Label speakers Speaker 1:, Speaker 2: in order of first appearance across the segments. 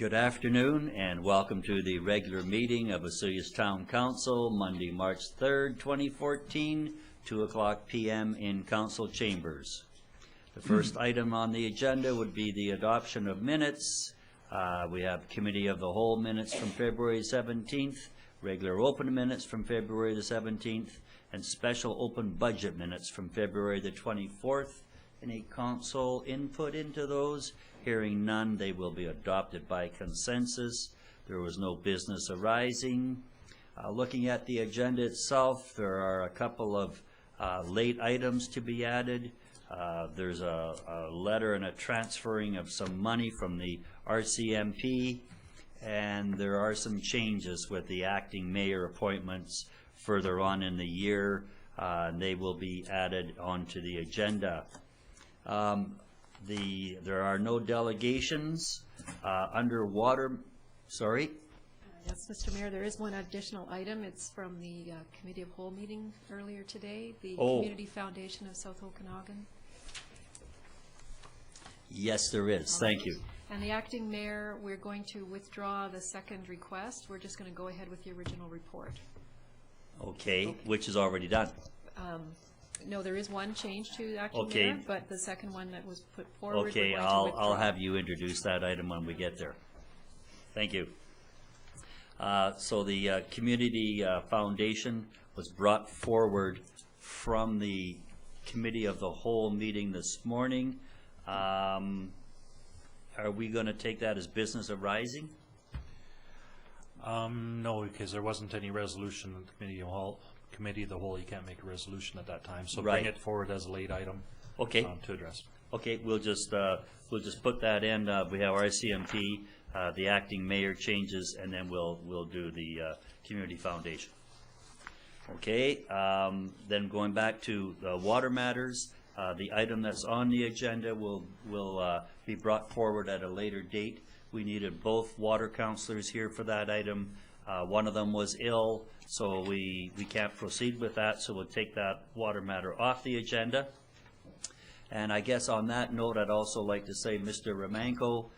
Speaker 1: Good afternoon and welcome to the regular meeting of Vesuvius Town Council, Monday, March 3rd, 2014, 2:00 p.m. in Council Chambers. The first item on the agenda would be the adoption of minutes. We have Committee of the Whole minutes from February 17th, regular open minutes from February the 17th, and special open budget minutes from February the 24th. Any council input into those? Hearing none, they will be adopted by consensus. There was no business arising. Looking at the agenda itself, there are a couple of late items to be added. There's a letter and a transferring of some money from the RCMP, and there are some changes with the acting mayor appointments further on in the year. They will be added onto the agenda. There are no delegations under water. Sorry?
Speaker 2: Yes, Mr. Mayor, there is one additional item. It's from the Committee of Whole meeting earlier today, the Community Foundation of South Okanagan.
Speaker 1: Yes, there is. Thank you.
Speaker 2: And the acting mayor, we're going to withdraw the second request. We're just going to go ahead with the original report.
Speaker 1: Okay, which is already done.
Speaker 2: No, there is one change to acting mayor, but the second one that was put forward.
Speaker 1: Okay, I'll have you introduce that item when we get there. Thank you. So the Community Foundation was brought forward from the Committee of the Whole meeting this morning. Are we going to take that as business arising?
Speaker 3: No, because there wasn't any resolution in the Committee of the Whole. You can't make a resolution at that time, so
Speaker 1: right.
Speaker 3: Bring it forward as a late item.
Speaker 1: Okay.
Speaker 3: To address.
Speaker 1: Okay, we'll just put that in. We have our CMP, the acting mayor changes, and then we'll do the Community Foundation. Okay. Then going back to the water matters, the item that's on the agenda will be brought forward at a later date. We needed both water councilors here for that item. One of them was ill, so we can't proceed with that, so we'll take that water matter off the agenda. And I guess on that note, I'd also like to say Mr. Romanko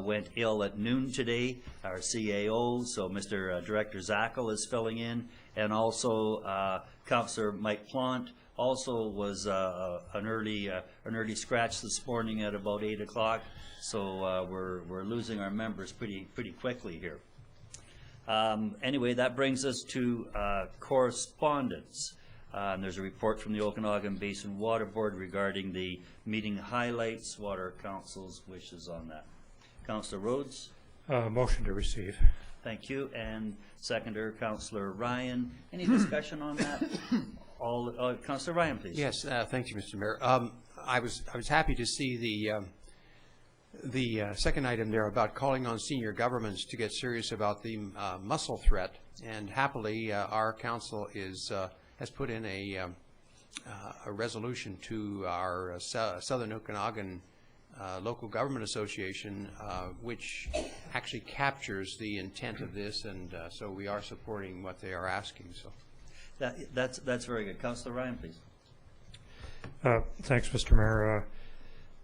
Speaker 1: went ill at noon today, our CAO, so Mr. Director Zackel is filling in, and also Councillor Mike Plant also was an early scratch this morning at about 8 o'clock, so we're losing our members pretty quickly here. Anyway, that brings us to correspondence. And there's a report from the Okanagan Basin Water Board regarding the meeting highlights. Water Council's wishes on that. Councillor Rhodes?
Speaker 4: Motion to receive.
Speaker 1: Thank you. And seconder, Councillor Ryan. Any discussion on that? Councillor Ryan, please.
Speaker 5: Yes, thank you, Mr. Mayor. I was happy to see the second item there about calling on senior governments to get serious about the mussel threat, and happily our council has put in a resolution to our Southern Okanagan Local Government Association, which actually captures the intent of this, and so we are supporting what they are asking. So
Speaker 1: that's very good. Councillor Ryan, please.
Speaker 4: Thanks, Mr. Mayor.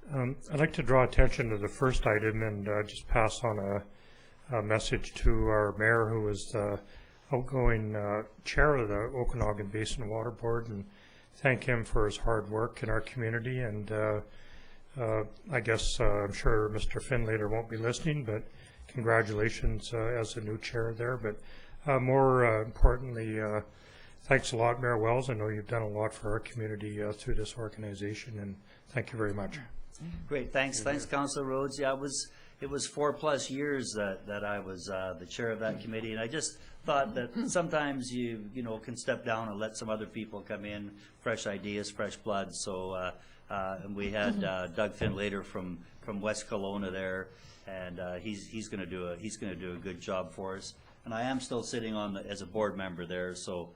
Speaker 4: I'd like to draw attention to the first item and just pass on a message to our mayor, who is the outgoing chair of the Okanagan Basin Water Board, and thank him for his hard work in our community. And I guess I'm sure Mr. Finlater won't be listening, but congratulations as the new chair there. But more importantly, thanks a lot, Mayor Wells. I know you've done a lot for our community through this organization, and thank you very much.
Speaker 1: Great, thanks, Councillor Rhodes. Yeah, it was 4+ years that I was the chair of that committee, and I just thought that sometimes you can step down and let some other people come in, fresh ideas, fresh blood. So and we had Doug Finlater from West Kelowna there, and he's going to do a good job for us. And I am still sitting on as a board member there, so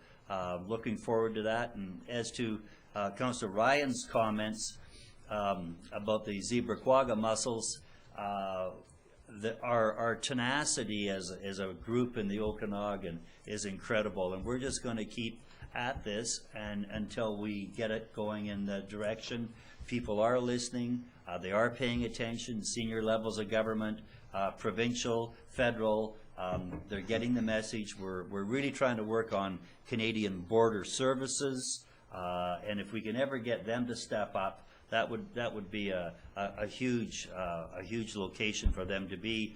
Speaker 1: looking forward to that. And as to Councillor Ryan's comments about the zebra quagga mussels, our tenacity as a group in the Okanagan is incredible, and we're just going to keep at this and until we get it going in the direction. People are listening. They are paying attention, senior levels of government, provincial, federal. They're getting the message. We're really trying to work on Canadian border services, and if we can ever get them to step up, that would be a huge location for them to be,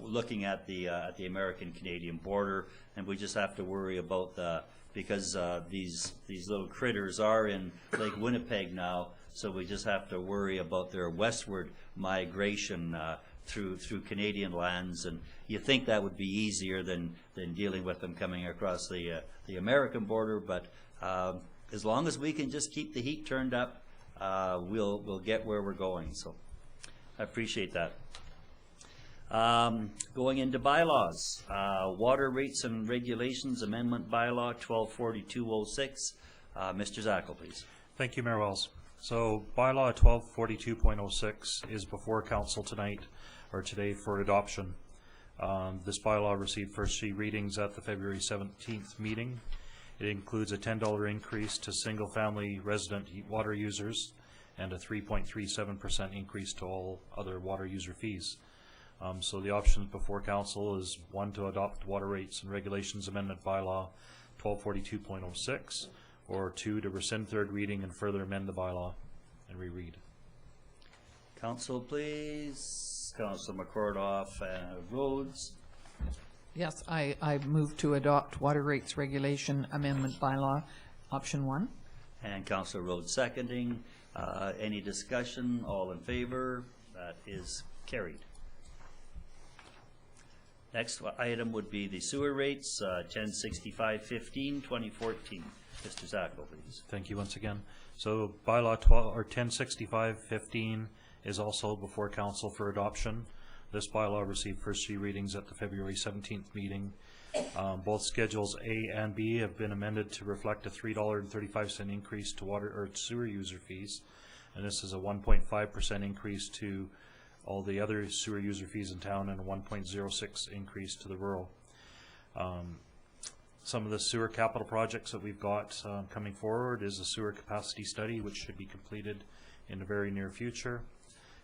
Speaker 1: looking at the American-Canadian border. And we just have to worry about because these little critters are in Lake Winnipeg now, so we just have to worry about their westward migration through Canadian lands. And you think that would be easier than dealing with them coming across the American border, but as long as we can just keep the heat turned up, we'll get where we're going. So I appreciate that. Going into bylaws, Water Rates and Regulations Amendment Bylaw 124206. Mr. Zackel, please.
Speaker 3: Thank you, Mayor Wells. So bylaw 1242.06 is before council tonight, or today, for adoption. This bylaw received first three readings at the February 17th meeting. It includes a $10 increase to single-family resident water users and a 3.37% increase to all other water user fees. So the options before council is 1, to adopt Water Rates and Regulations Amendment Bylaw 1242.06, or 2, to rescind third reading and further amend the bylaw and reread.
Speaker 1: Council, please. Council McCordoff, Rhodes.
Speaker 6: Yes, I move to adopt Water Rates Regulation Amendment Bylaw, option 1.
Speaker 1: And Councillor Rhodes seconding. Any discussion? All in favor? That is carried. Next item would be the sewer rates, 1065-15, 2014. Mr. Zackel, please.
Speaker 3: Thank you once again. So bylaw 1065-15 is also before council for adoption. This bylaw received first three readings at the February 17th meeting. Both schedules A and B have been amended to reflect a $3.35 increase to water or sewer user fees, and this is a 1.5% increase to all the other sewer user fees in town and a 1.06 increase to the rural. Some of the sewer capital projects that we've got coming forward is a sewer capacity study, which should be completed in the very near future.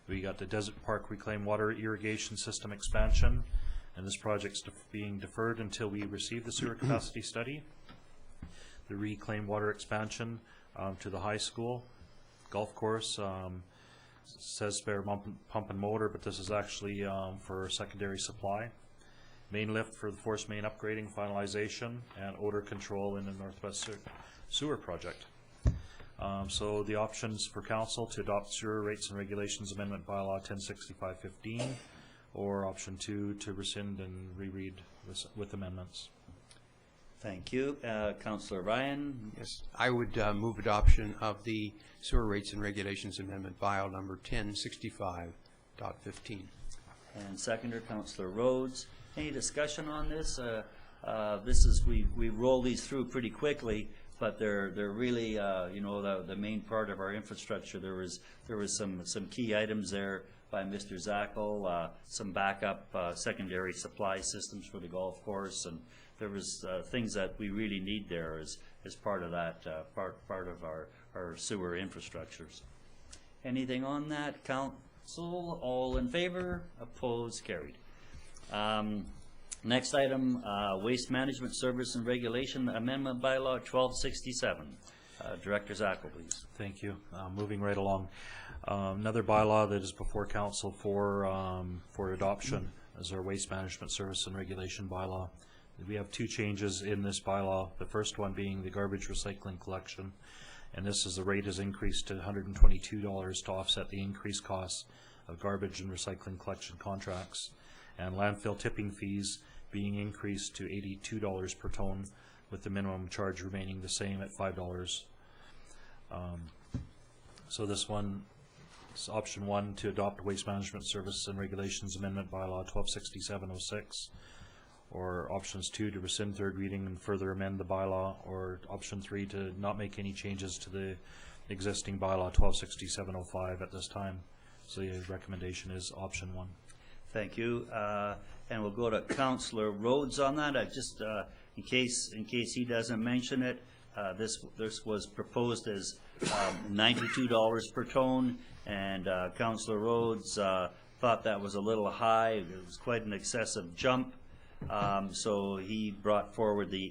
Speaker 3: We got the Desert Park Reclaimed Water Irrigation System expansion, and this project's being deferred until we receive the sewer capacity study. The reclaimed water expansion to the high school golf course says spare pump and motor, but this is actually for secondary supply. Main lift for the force main upgrading, finalization, and odor control in the Northwest Sewer Project. So the options for council to adopt Sewer Rates and Regulations Amendment Bylaw 1065-15, or option 2, to rescind and reread with amendments.
Speaker 1: Thank you. Councillor Ryan.
Speaker 5: Yes, I would move adoption of the Sewer Rates and Regulations Amendment Bylaw number 1065.15.
Speaker 1: And seconder, Councillor Rhodes. Any discussion on this? This is we roll these through pretty quickly, but they're really you know, the main part of our infrastructure. There was some key items there by Mr. Zackel, some backup secondary supply systems for the golf course, and there was things that we really need there as part of that part of our sewer infrastructures. Anything on that, council? All in favor? Opposed? Carried. Next item, Waste Management Service and Regulation Amendment Bylaw 1267. Director Zackel, please.
Speaker 3: Thank you. Moving right along. Another bylaw that is before council for adoption is our Waste Management Service and Regulation Bylaw. We have two changes in this bylaw. The first one being the garbage recycling collection, and this is the rate is increased to $122 to offset the increased costs of garbage and recycling collection contracts, and landfill tipping fees being increased to $82 per ton, with the minimum charge remaining the same at $5. So this one is option 1, to adopt Waste Management Service and Regulations Amendment Bylaw 126706, or options 2, to rescind third reading and further amend the bylaw, or option 3, to not make any changes to the existing bylaw 126705 at this time. So the recommendation is option 1.
Speaker 1: Thank you. And we'll go to Councillor Rhodes on that. I just in case he doesn't mention it, This was proposed as $92 per ton, and Councillor Rhodes thought that was a little high. It was quite an excessive jump, so he brought forward the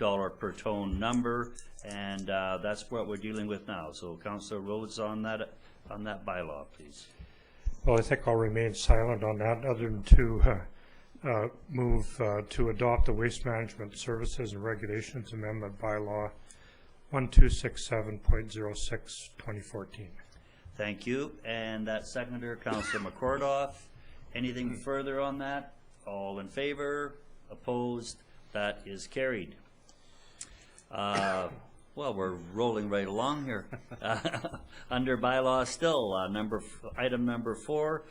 Speaker 1: $82 per ton number, and that's what we're dealing with now. So Councillor Rhodes on that bylaw, please.
Speaker 4: Well, I think I'll remain silent on that, other than to move to adopt the Waste Management Services and Regulations Amendment Bylaw 1267.06, 2014.
Speaker 1: Thank you. And that seconder, Councillor McCordoff. Anything further on that? All in favor? Opposed? That is carried. Well, we're rolling right along here. Under bylaw still, item number 4,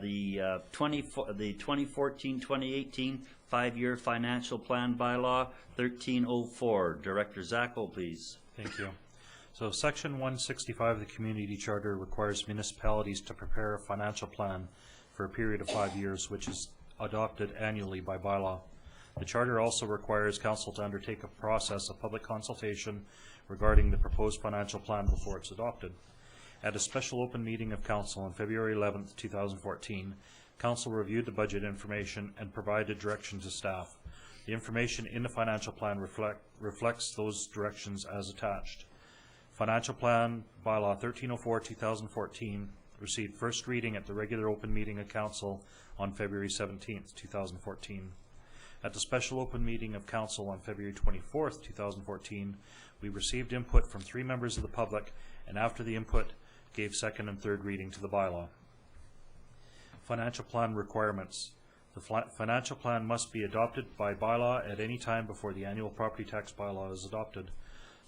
Speaker 1: the 2014-2018 5-year financial plan bylaw 1304. Director Zacko, please.
Speaker 3: Thank you. So Section 165 of the Community Charter requires municipalities to prepare a financial plan for a period of 5 years, which is adopted annually by bylaw. The Charter also requires Council to undertake a process of public consultation regarding the proposed financial plan before it's adopted. At a special open meeting of Council on February 11th, 2014, Council reviewed the budget information and provided direction to staff. The information in the financial plan reflects those directions as attached. Financial Plan Bylaw 1304-2014 received first reading at the regular open meeting of Council on February 17th, 2014. At the special open meeting of Council on February 24th, 2014, we received input from 3 members of the public, and after the input, gave second and third reading to the bylaw. Financial plan requirements. The financial plan must be adopted by bylaw at any time before the annual property tax bylaw is adopted.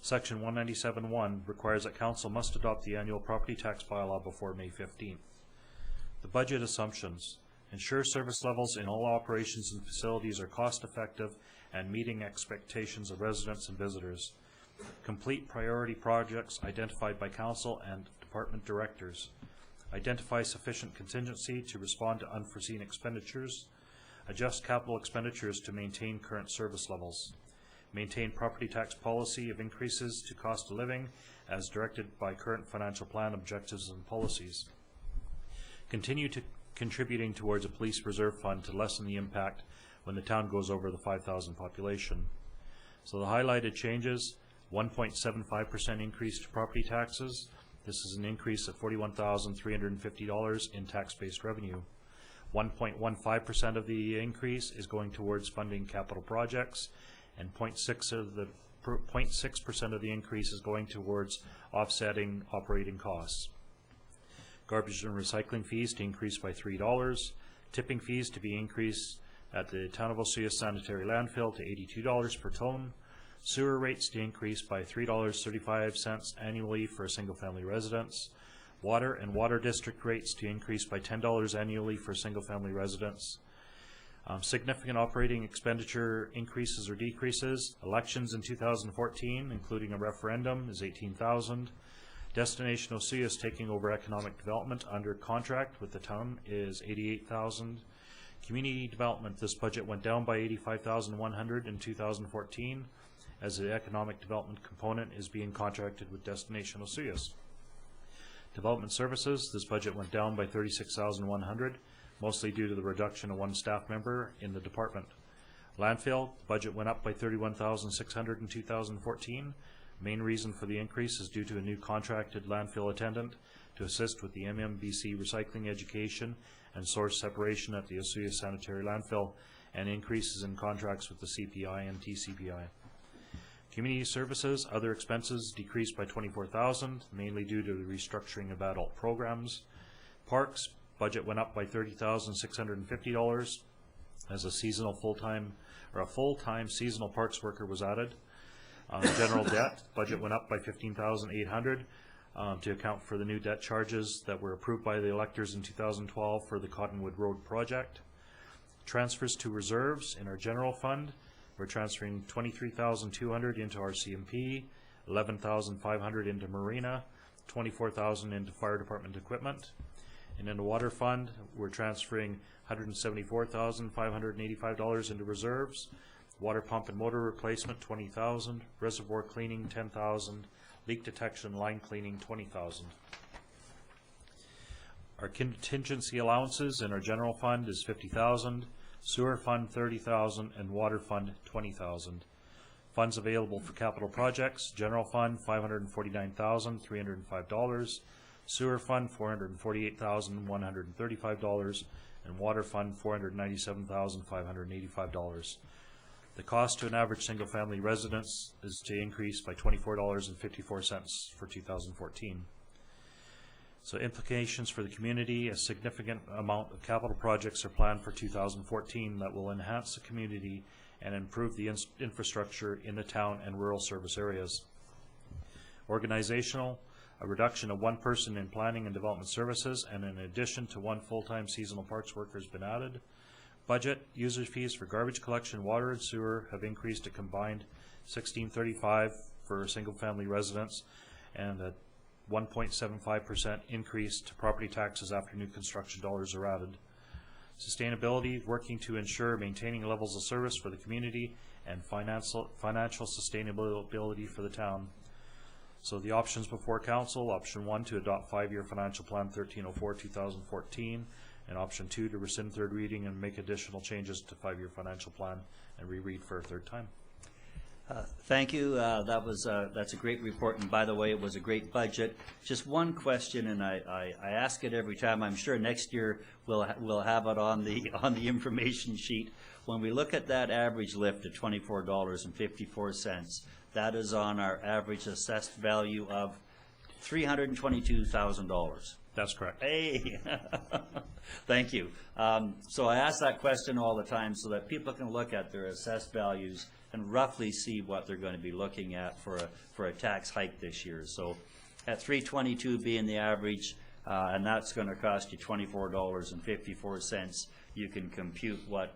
Speaker 3: Section 197.1 requires that Council must adopt the annual property tax bylaw before May 15th. The budget assumptions. Ensure service levels in all operations and facilities are cost-effective and meeting expectations of residents and visitors. Complete priority projects identified by Council and Department Directors. Identify sufficient contingency to respond to unforeseen expenditures. Adjust capital expenditures to maintain current service levels. Maintain property tax policy of increases to cost of living as directed by current financial plan objectives and policies. Continue to contributing towards a police reserve fund to lessen the impact when the town goes over the 5,000 population. So the highlighted changes: 1.75% increase to property taxes. This is an increase of $41,350 in tax-based revenue. 1.15% of the increase is going towards funding capital projects, and 0.6% of the increase is going towards offsetting operating costs. Garbage and recycling fees to increase by $3. Tipping fees to be increased at the Town of Oswego Sanitary Landfill to $82 per ton. Sewer rates to increase by $3.35 annually for a single-family residence. Water and water district rates to increase by $10 annually for single-family residents. Significant operating expenditure increases or decreases. Elections in 2014, including a referendum, is $18,000. Destination Oswego is taking over economic development under contract with the town is $88,000. Community development, this budget went down by $85,100 in 2014 as the economic development component is being contracted with Destination Oswego. Development services, this budget went down by $36,100, mostly due to the reduction of 1 staff member in the department. Landfill, budget went up by $31,600 in 2014. Main reason for the increase is due to a new contracted landfill attendant to assist with the MMBC recycling education and source separation at the Oswego Sanitary Landfill, and increases in contracts with the CPI and TCPI. Community services, other expenses decreased by $24,000, mainly due to the restructuring of adult programs. Parks, budget went up by $30,650 as a full-time seasonal parks worker was added. General debt, budget went up by $15,800 to account for the new debt charges that were approved by the electors in 2012 for the Cottonwood Road project. Transfers to reserves in our general fund, we're transferring $23,200 into our CMP, $11,500 into Marina, $24,000 into fire department equipment. And in the water fund, we're transferring $174,585 into reserves, Water pump and motor replacement, $20,000. Reservoir cleaning, $10,000. Leak detection, line cleaning, $20,000. Our contingency allowances in our general fund is $50,000. Sewer fund, $30,000, and water fund, $20,000. Funds available for capital projects: general fund, $549,305. Sewer fund, $448,135, and water fund, $497,585. The cost to an average single-family residence is to increase by $24.54 for 2014. So implications for the community: a significant amount of capital projects are planned for 2014 that will enhance the community and improve the infrastructure in the town and rural service areas. Organizational: a reduction of 1 person in planning and development services, and in addition to 1 full-time seasonal parks worker has been added. Budget: user fees for garbage collection, water, and sewer have increased a combined $16.35 for single-family residents, and a 1.75% increase to property taxes after new construction dollars are added. Sustainability: working to ensure maintaining levels of service for the community and financial sustainability for the town. So the options before council: option 1, to adopt 5-year financial plan 1304-2014, and option 2, to rescind third reading and make additional changes to 5-year financial plan and reread for a third time.
Speaker 1: Thank you. That's a great report, and by the way, it was a great budget. Just one question, and I ask it every time. I'm sure next year we'll have it on the information sheet. When we look at that average lift of $24.54, that is on our average assessed value of $322,000.
Speaker 3: That's correct.
Speaker 1: Hey, thank you. So I ask that question all the time so that people can look at their assessed values and roughly see what they're going to be looking at for a tax hike this year. So at $322 being the average, and that's going to cost you $24.54, you can compute what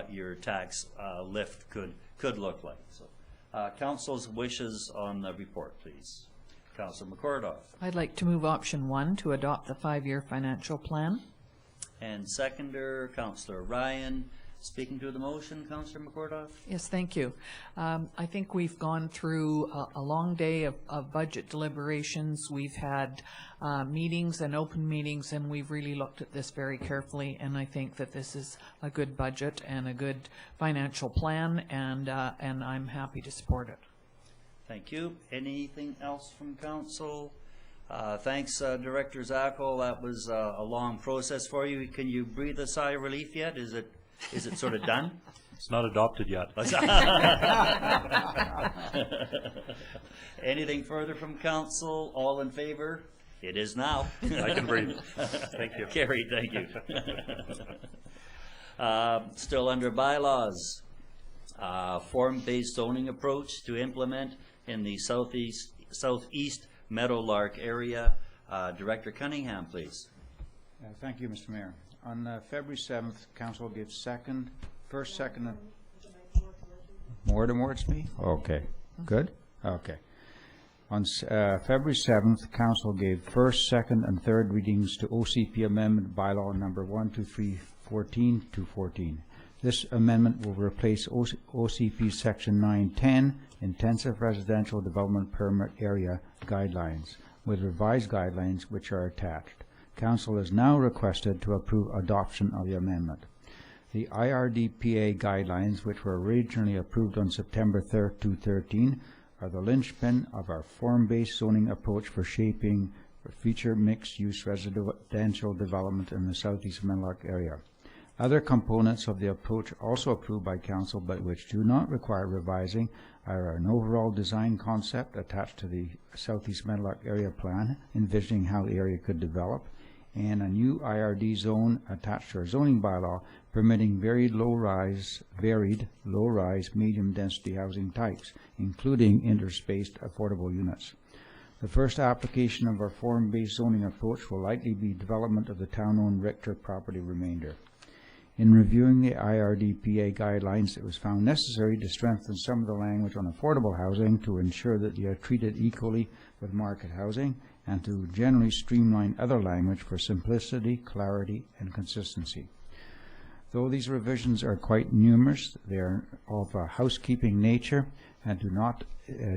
Speaker 1: your tax lift could look like. So, council's wishes on the report, please. Councilor McCordoff.
Speaker 6: I'd like to move option 1, to adopt the 5-year financial plan.
Speaker 1: And seconder, Councilor Ryan. Speaking to the motion, Councilor McCordoff.
Speaker 6: Yes, thank you. I think we've gone through a long day of budget deliberations. We've had meetings and open meetings, and we've really looked at this very carefully, and I think that this is a good budget and a good financial plan, and I'm happy to support it.
Speaker 1: Thank you. Anything else from council? Thanks, Director Zackel. That was a long process for you. Can you breathe a sigh of relief yet? Is it sort of done?
Speaker 3: It's not adopted yet.
Speaker 1: Anything further from council? All in favor? It is now.
Speaker 3: I can breathe. Thank you.
Speaker 1: Carried, thank you. Still under bylaws. Form-based zoning approach to implement in the southeast Meadowlark area. Director Cunningham, please.
Speaker 7: Thank you, Mr. Mayor. On February 7th, council gives first, second, and more towards me? Okay, good. Okay. On February 7th, council gave first, second, and third readings to OCP Amendment Bylaw number 12314-214. This amendment will replace OCP Section 910, Intensive Residential Development Permit Area Guidelines, with revised guidelines which are attached. Council is now requested to approve adoption of the amendment. The IRDPA guidelines, which were originally approved on September 3rd, 2013, are the linchpin of our form-based zoning approach for shaping future mixed-use residential development in the southeast Meadowlark area. Other components of the approach also approved by Council but which do not require revising are an overall design concept attached to the southeast Meadowlark area plan, envisioning how the area could develop, and a new IRD zone attached to our zoning bylaw permitting varied low-rise, medium-density housing types, including interspaced affordable units. The first application of our form-based zoning approach will likely be development of the town-owned Richter property remainder. In reviewing the IRDPA guidelines, it was found necessary to strengthen some of the language on affordable housing to ensure that they are treated equally with market housing, and to generally streamline other language for simplicity, clarity, and consistency. Though these revisions are quite numerous, they are of a housekeeping nature and do not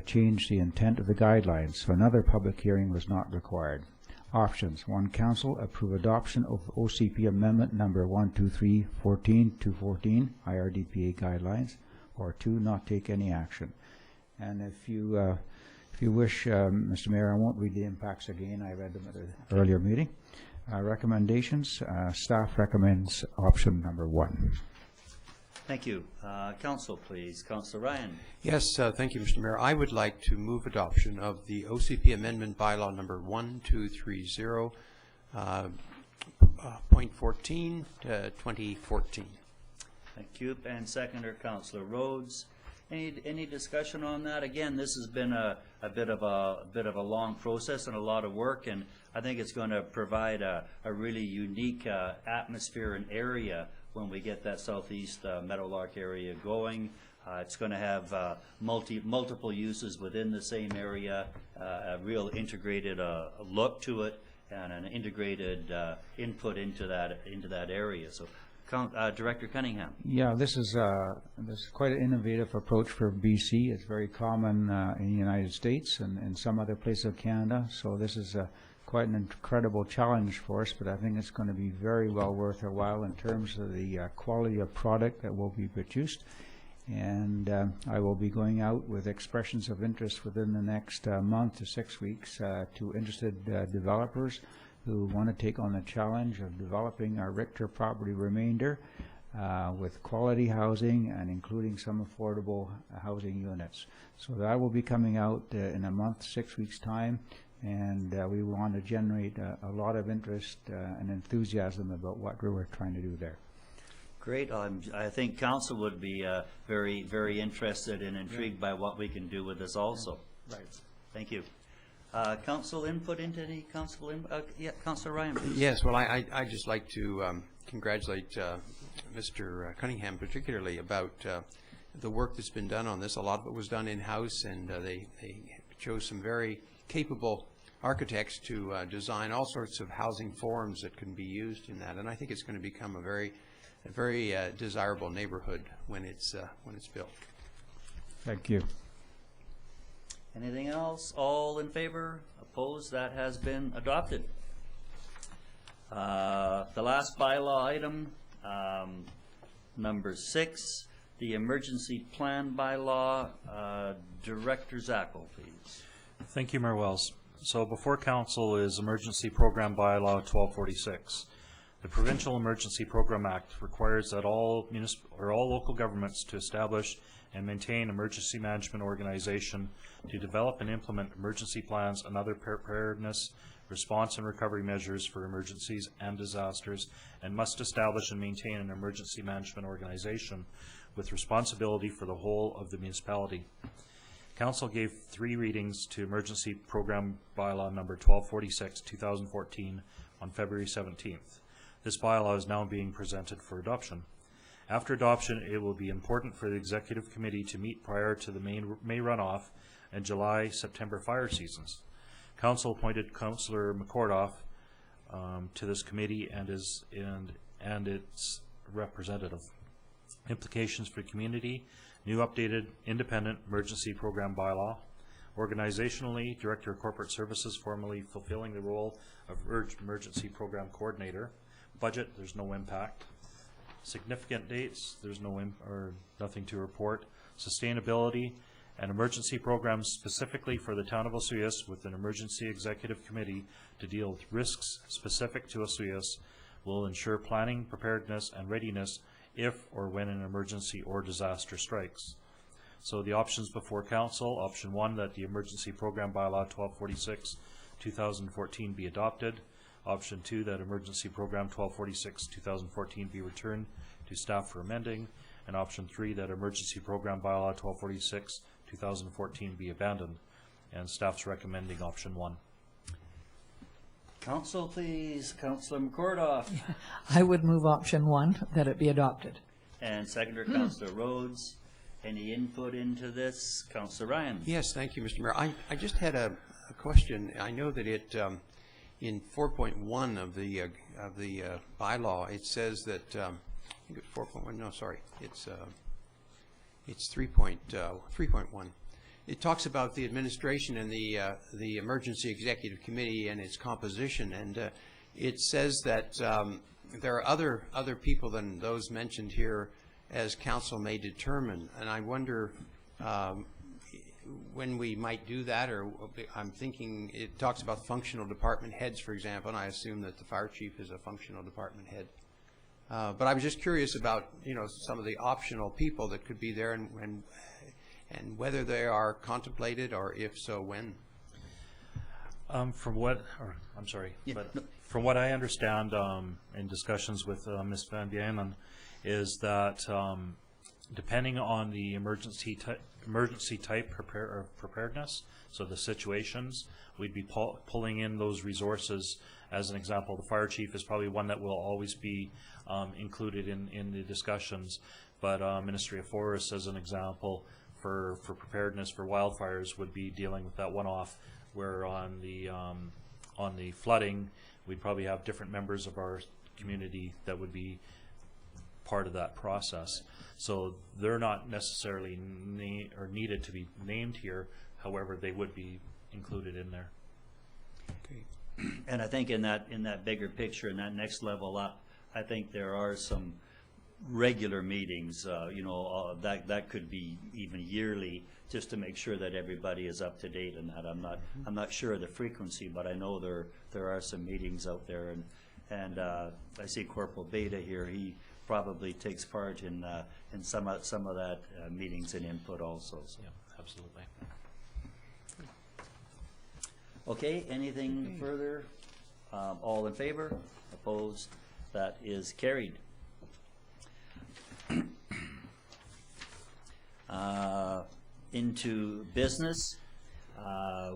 Speaker 7: change the intent of the guidelines, so another public hearing was not required. Options: 1, Council approve adoption of OCP Amendment Number 123-14-214 IRDPA guidelines, or 2, not take any action. And if you wish, Mr. Mayor, I won't read the impacts again. I read them at an earlier meeting. Recommendations: staff recommends option number 1.
Speaker 1: Thank you. Council, please. Councillor Ryan.
Speaker 5: Yes, thank you, Mr. Mayor. I would like to move adoption of the OCP Amendment Bylaw number 1230.14 to 2014.
Speaker 1: Thank you. And seconder, Councillor Rhodes. Any discussion on that? Again, this has been a bit of a long process and a lot of work, and I think it's going to provide a really unique atmosphere and area when we get that southeast Meadowlark area going. It's going to have multiple uses within the same area, a real integrated look to it, and an integrated input into that area. So, Director Cunningham.
Speaker 7: Yeah, this is quite an innovative approach for BC. It's very common in the United States and in some other places of Canada. So this is quite an incredible challenge for us, but I think it's going to be very well worth our while in terms of the quality of product that will be produced. And I will be going out with expressions of interest within the next month to 6 weeks to interested developers who want to take on the challenge of developing our Richter property remainder with quality housing and including some affordable housing units. So that will be coming out in a month, 6 weeks time, and we want to generate a lot of interest and enthusiasm about what we're trying to do there.
Speaker 1: Great. I think Council would be very, very interested and intrigued by what we can do with this also.
Speaker 5: Right.
Speaker 1: Thank you. Council input into any council input? Yeah, Councillor Ryan, please.
Speaker 5: Yes, well, I'd just like to congratulate Mr. Cunningham particularly about the work that's been done on this. A lot of it was done in-house, and they chose some very capable architects to design all sorts of housing forms that can be used in that. And I think it's going to become a very desirable neighborhood when it's built.
Speaker 7: Thank you.
Speaker 1: Anything else? All in favor? Opposed? That has been adopted. The last bylaw item, number 6, the emergency plan bylaw. Director Zackel, please.
Speaker 3: Thank you, Mayor Wells. So before Council is Emergency Program Bylaw 1246. The Provincial Emergency Program Act requires that all local governments to establish and maintain emergency management organization to develop and implement emergency plans and other preparedness, response and recovery measures for emergencies and disasters, and must establish and maintain an emergency management organization with responsibility for the whole of the municipality. Council gave 3 readings to Emergency Program Bylaw number 1246, 2014 on February 17th. This bylaw is now being presented for adoption. After adoption, it will be important for the Executive Committee to meet prior to the May runoff and July-September fire seasons. Council appointed Councillor McCordoff to this committee and its representative. Implications for community: new updated independent emergency program bylaw. Organizationally, Director of Corporate Services formally fulfilling the role of emergency program coordinator. Budget, there's no impact. Significant dates, there's nothing to report. Sustainability, an emergency program specifically for the town of Oswego with an emergency executive committee to deal with risks specific to Oswego will ensure planning, preparedness, and readiness if or when an emergency or disaster strikes. So the options before Council: option 1, that the emergency program bylaw 1246 2014 be adopted. Option 2, that emergency program 1246 2014 be returned to staff for amending. And option 3, that emergency program bylaw 1246 2014 be abandoned. And staff's recommending option 1.
Speaker 1: Council, please. Councillor McCordoff.
Speaker 6: I would move option 1, that it be adopted.
Speaker 1: And seconder, Councillor Rhodes. Any input into this? Councillor Ryan.
Speaker 5: Yes, thank you, Mr. Mayor. I just had a question. I know that it in 4.1 of the bylaw, it says that I think it's 4.1, no, sorry, it's 3.1. It talks about the administration and the Emergency Executive Committee and its composition, and it says that there are other people than those mentioned here as council may determine, and I wonder when we might do that, or I'm thinking it talks about functional department heads, for example, and I assume that the fire chief is a functional department head. But I was just curious about, you know, some of the optional people that could be there, and whether they are contemplated, or if so, when.
Speaker 3: From what I understand in discussions with Ms. Van Bienen, is that depending on the emergency type preparedness, so the situations, we'd be pulling in those resources. As an example, the fire chief is probably one that will always be included in the discussions, but Ministry of Forests, as an example, for preparedness for wildfires, would be dealing with that one-off, where on the flooding, we'd probably have different members of our community that would be part of that process. So they're not necessarily needed to be named here. However, they would be included in there.
Speaker 5: Okay.
Speaker 1: And I think in that bigger picture, in that next level up, I think there are some regular meetings, you know, that could be even yearly, just to make sure that everybody is up to date on that. I'm not sure of the frequency, but I know there are some meetings out there, and I see Corporal Beta here. He probably takes part in some of that meetings and input also. So.
Speaker 3: Yeah, absolutely.
Speaker 1: Okay, anything further? All in favor? Opposed? That is carried. Into business,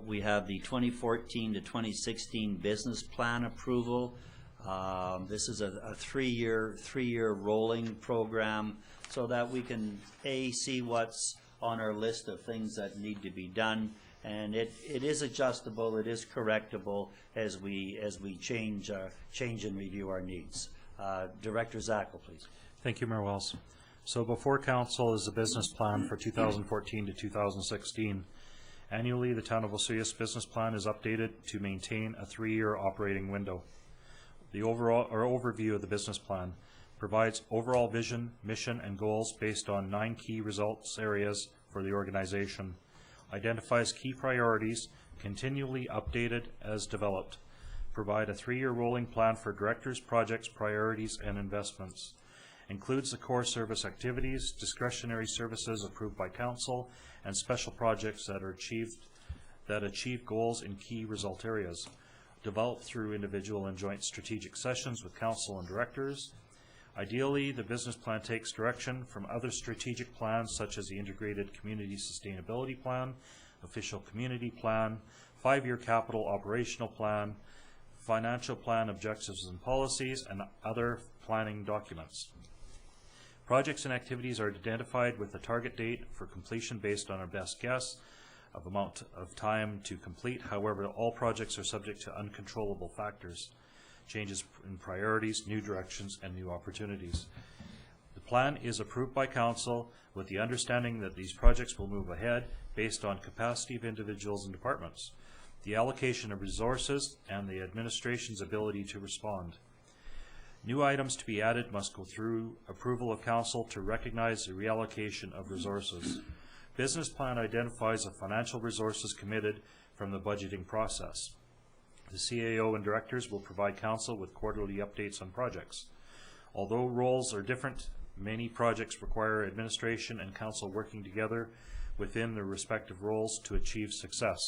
Speaker 1: we have the 2014 to 2016 business plan approval. This is a three-year rolling program, so that we can see what's on our list of things that need to be done, and it is adjustable, it is correctable as we change and review our needs. Director Zackel, please.
Speaker 3: Thank you, Mayor Wells. So before council is the business plan for 2014 to 2016. Annually, the Town of Vesuvius business plan is updated to maintain a 3-year operating window. The overview of the business plan provides overall vision, mission, and goals based on 9 key results areas for the organization, identifies key priorities, continually updated as developed, provide a 3-year rolling plan for directors, projects, priorities, and investments, includes the core service activities, discretionary services approved by council, and special projects that achieve goals in key result areas, developed through individual and joint strategic sessions with council and directors. Ideally, the business plan takes direction from other strategic plans such as the Integrated Community Sustainability Plan, Official Community Plan, 5-year Capital Operational Plan, Financial Plan Objectives and Policies, and other planning documents. Projects and activities are identified with a target date for completion based on our best guess of amount of time to complete. However, all projects are subject to uncontrollable factors, changes in priorities, new directions, and new opportunities. The plan is approved by council with the understanding that these projects will move ahead based on capacity of individuals and departments, the allocation of resources, and the administration's ability to respond. New items to be added must go through approval of council to recognize the reallocation of resources. Business plan identifies the financial resources committed from the budgeting process. The CAO and directors will provide council with quarterly updates on projects. Although roles are different, many projects require administration and council working together within their respective roles to achieve success.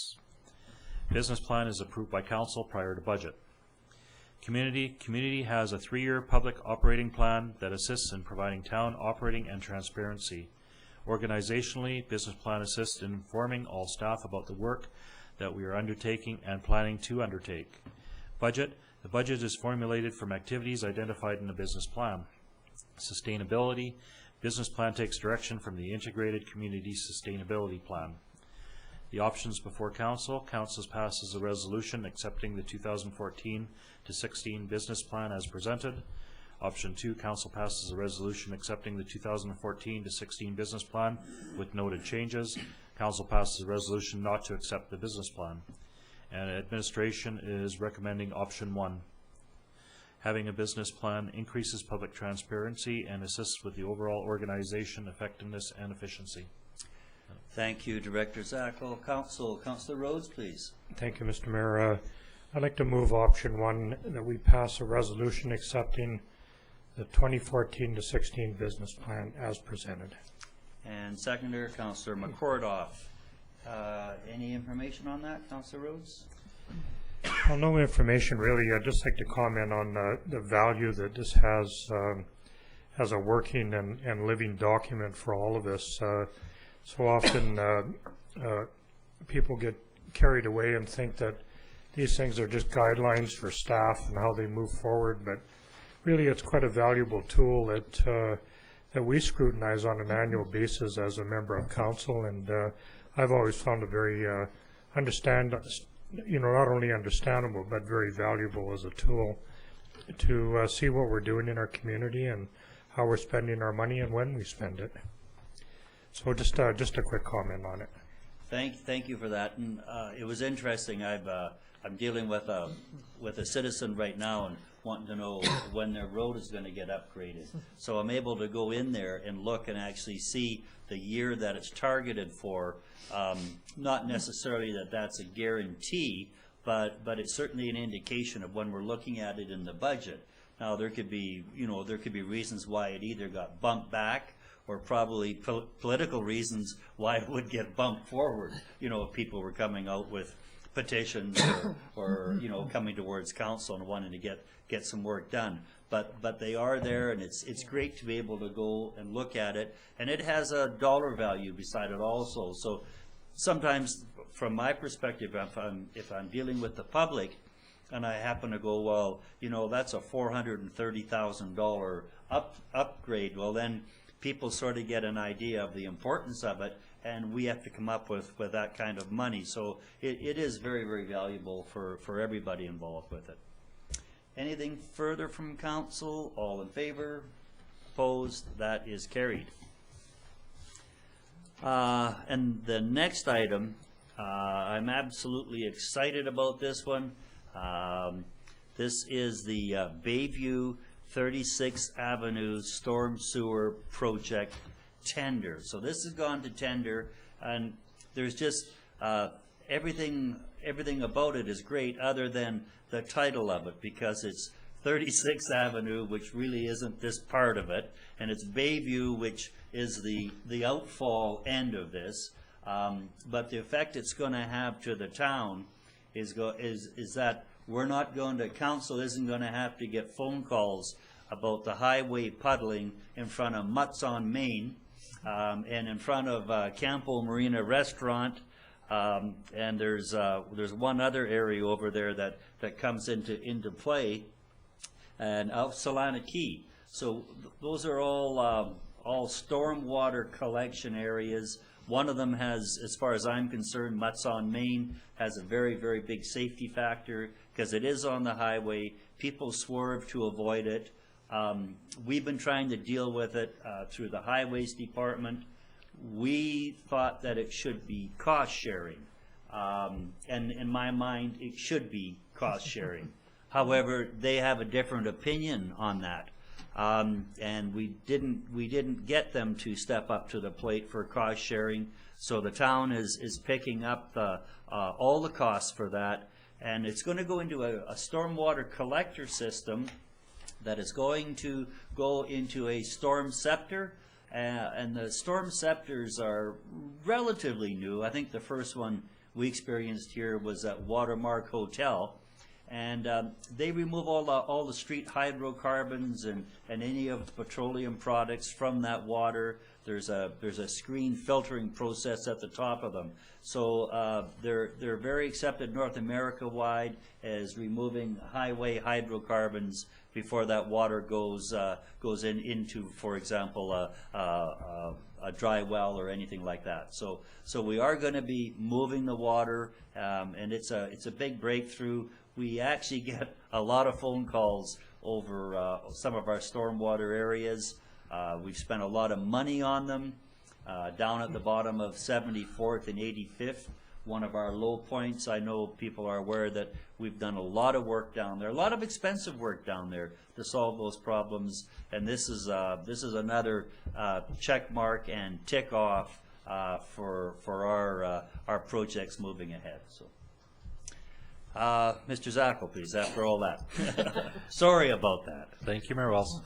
Speaker 3: Business plan is approved by council prior to budget. Community has a 3-year public operating plan that assists in providing town operating and transparency. Organizationally, business plan assists in informing all staff about the work that we are undertaking and planning to undertake. Budget. The budget is formulated from activities identified in the business plan. Sustainability. Business plan takes direction from the Integrated Community Sustainability Plan. The options before council. Council passes a resolution accepting the 2014 to 16 business plan as presented. Option 2, council passes a resolution accepting the 2014 to 16 business plan with noted changes. Council passes a resolution not to accept the business plan. And administration is recommending option 1. Having a business plan increases public transparency and assists with the overall organization, effectiveness, and efficiency.
Speaker 1: Thank you, Director Zackel. Councilor Rhodes, please.
Speaker 4: Thank you, Mr. Mayor. I'd like to move option 1, that we pass a resolution accepting the 2014 to 16 business plan as presented.
Speaker 1: And seconder, Councilor McCordoff. Any information on that, Councilor Rhodes?
Speaker 4: Well, no information really. I'd just like to comment on the value that this has as a working and living document for all of us. So often people get carried away and think that these things are just guidelines for staff and how they move forward, but really it's quite a valuable tool that we scrutinize on an annual basis as a member of council, and I've always found it very not only understandable but very valuable as a tool to see what we're doing in our community and how we're spending our money and when we spend it. So just a quick comment on it.
Speaker 1: Thank you for that. And it was interesting. I'm dealing with a citizen right now and wanting to know when their road is going to get upgraded. So I'm able to go in there and look and actually see the year that it's targeted for. Not necessarily that that's a guarantee, but it's certainly an indication of when we're looking at it in the budget. Now there could be reasons why it either got bumped back or probably political reasons why it would get bumped forward. If people were coming out with petitions or coming towards council and wanting to get some work done. But they are there, and it's great to be able to go and look at it, and it has a dollar value beside it also. So sometimes, from my perspective, if I'm dealing with the public, and I happen to go, well, that's a $430,000 upgrade. Well, then people sort of get an idea of the importance of it, and we have to come up with that kind of money. So it is very, very valuable for everybody involved with it. Anything further from council? All in favor? Opposed? That is carried. And the next item, I'm absolutely excited about this one. This is the Bayview 36th Avenue Storm Sewer Project tender. So this has gone to tender, and there's just everything about it is great other than the title of it, because it's 36th Avenue, which really isn't this part of it, and it's Bayview, which is the outfall end of this. But the effect it's going to have to the town is that we're not going to, council isn't going to have to get phone calls about the highway puddling in front of Mutts on Main, and in front of Campo Marina Restaurant, and there's one other area over there that comes into play, and out Solana Key. So those are all stormwater collection areas. One of them has, as far as I'm concerned, Mutts on Main has a very, very big safety factor because it is on the highway. People swerve to avoid it. We've been trying to deal with it through the Highways Department. We thought that it should be cost sharing, and in my mind it should be cost sharing. However, they have a different opinion on that, and we didn't get them to step up to the plate for cost sharing. So the town is picking up all the costs for that, and it's going to go into a stormwater collector system that is going to go into a storm scepter. And the storm scepters are relatively new. I think the first one we experienced here was at Watermark Hotel, and they remove all the street hydrocarbons and any of the petroleum products from that water. There's a screen filtering process at the top of them. So they're very accepted North America wide as removing highway hydrocarbons before that water goes into, for example, a dry well or anything like that. So we are going to be moving the water, and it's a big breakthrough. We actually get a lot of phone calls over some of our stormwater areas. We've spent a lot of money on them. Down at the bottom of 74th and 85th, one of our low points, I know people are aware that we've done a lot of work down there, a lot of expensive work down there to solve those problems, and this is another check mark and tick off for our projects moving ahead. So, Mr. Zackel, please, after all that. Sorry about that.
Speaker 3: Thank you, Mayor Wells.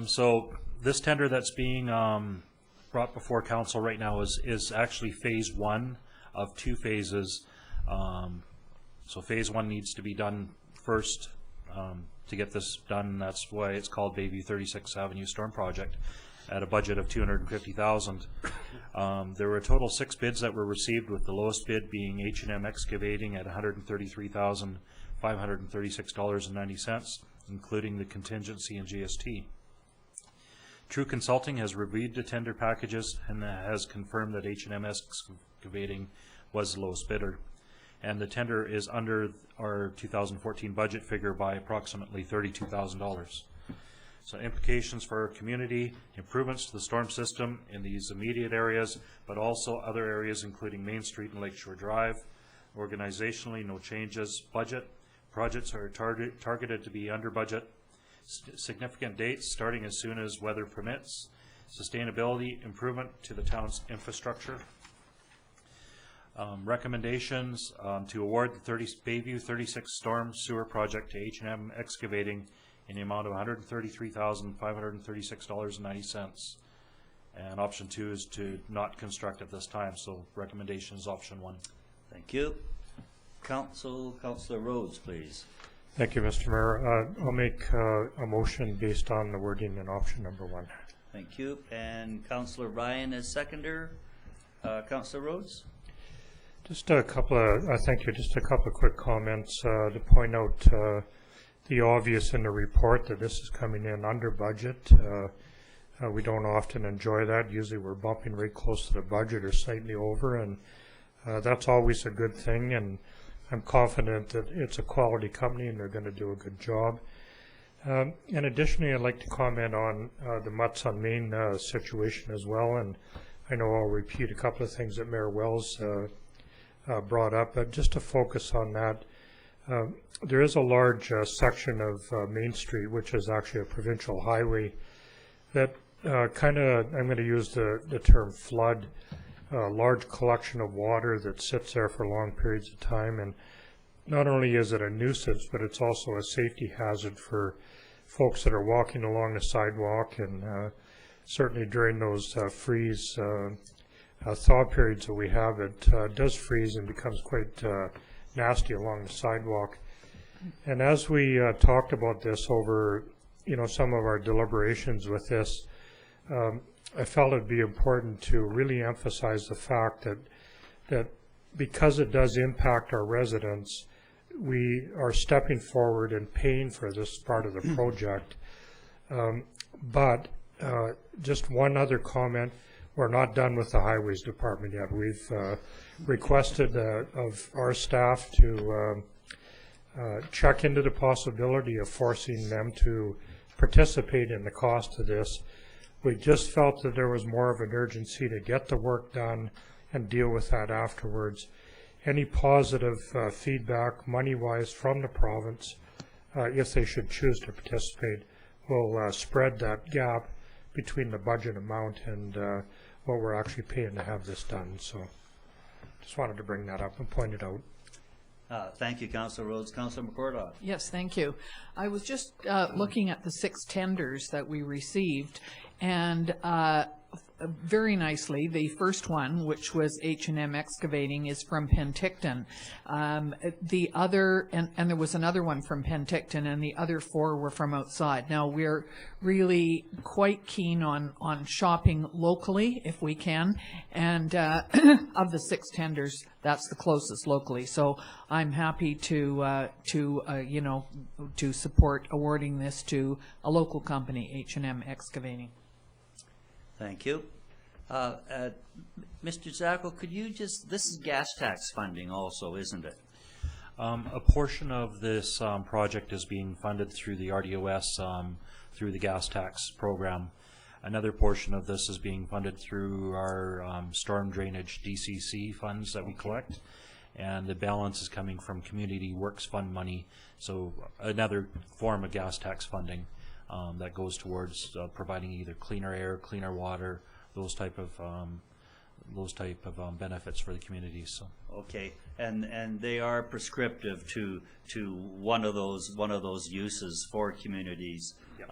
Speaker 3: So this tender that's being brought before council right now is actually phase 1 of 2 phases. So phase 1 needs to be done first to get this done. That's why it's called Bayview 36th Avenue Storm Project at a budget of $250,000. There were a total 6 bids that were received, with the lowest bid being H&M Excavating at $133,536.90, including the contingency and GST. True Consulting has reviewed the tender packages and has confirmed that H&M Excavating was the lowest bidder, and the tender is under our 2014 budget figure by approximately $32,000. So implications for our community: improvements to the storm system in these immediate areas, but also other areas including Main Street and Lakeshore Drive. Organizationally, no changes. Budget: projects are targeted to be under budget. Significant dates starting as soon as weather permits. Sustainability: improvement to the town's infrastructure. Recommendations: to award the Bayview 36 Storm Sewer Project to H&M Excavating in the amount of $133,536.90. And option 2 is to not construct at this time. So recommendation is option 1.
Speaker 1: Thank you. Councillor Rhodes, please.
Speaker 4: Thank you, Mr. Mayor. I'll make a motion based on the wording in option number 1.
Speaker 1: Thank you. And Councillor Ryan as seconder. Councillor Rhodes?
Speaker 4: Just a couple of, thank you, just a couple of quick comments to point out the obvious in the report, that this is coming in under budget. We don't often enjoy that. Usually we're bumping right close to the budget or slightly over, and that's always a good thing, and I'm confident that it's a quality company and they're going to do a good job. And additionally, I'd like to comment on the Mutts on Main situation as well, and I know I'll repeat a couple of things that Mayor Wells brought up, but just to focus on that, there is a large section of Main Street, which is actually a provincial highway, that kind of, I'm going to use the term flood, large collection of water that sits there for long periods of time. And not only is it a nuisance, but it's also a safety hazard for folks that are walking along the sidewalk, and certainly during those freeze thaw periods that we have, it does freeze and becomes quite nasty along the sidewalk. And as we talked about this over, some of our deliberations with this, I felt it'd be important to really emphasize the fact that because it does impact our residents, we are stepping forward and paying for this part of the project. But just one other comment: we're not done with the Highways Department yet. We've requested of our staff to check into the possibility of forcing them to participate in the cost of this. We just felt that there was more of an urgency to get the work done and deal with that afterwards. Any positive feedback money-wise from the province, if they should choose to participate, will spread that gap between the budget amount and what we're actually paying to have this done. So just wanted to bring that up and point it out.
Speaker 1: Thank you, Councillor Rhodes. Councillor McCordock.
Speaker 6: Yes, thank you. I was just looking at the 6 tenders that we received, and very nicely, the first one, which was H&M Excavating, is from Penticton. The other, and there was another one from Penticton, and the other 4 were from outside. Now, we're really quite keen on shopping locally, if we can, and of the 6 tenders, that's the closest locally. So I'm happy to support awarding this to a local company, H&M Excavating.
Speaker 1: Thank you. Mr. Zackel, could you this is gas tax funding also, isn't it?
Speaker 3: A portion of this project is being funded through the RDOS, through the gas tax program. Another portion of this is being funded through our storm drainage DCC funds that we collect, and the balance is coming from Community Works Fund money, so another form of gas tax funding that goes towards providing either cleaner air, cleaner water, those type of benefits for the communities. So. Okay,
Speaker 1: and they are prescriptive to one of those uses for communities. Yep.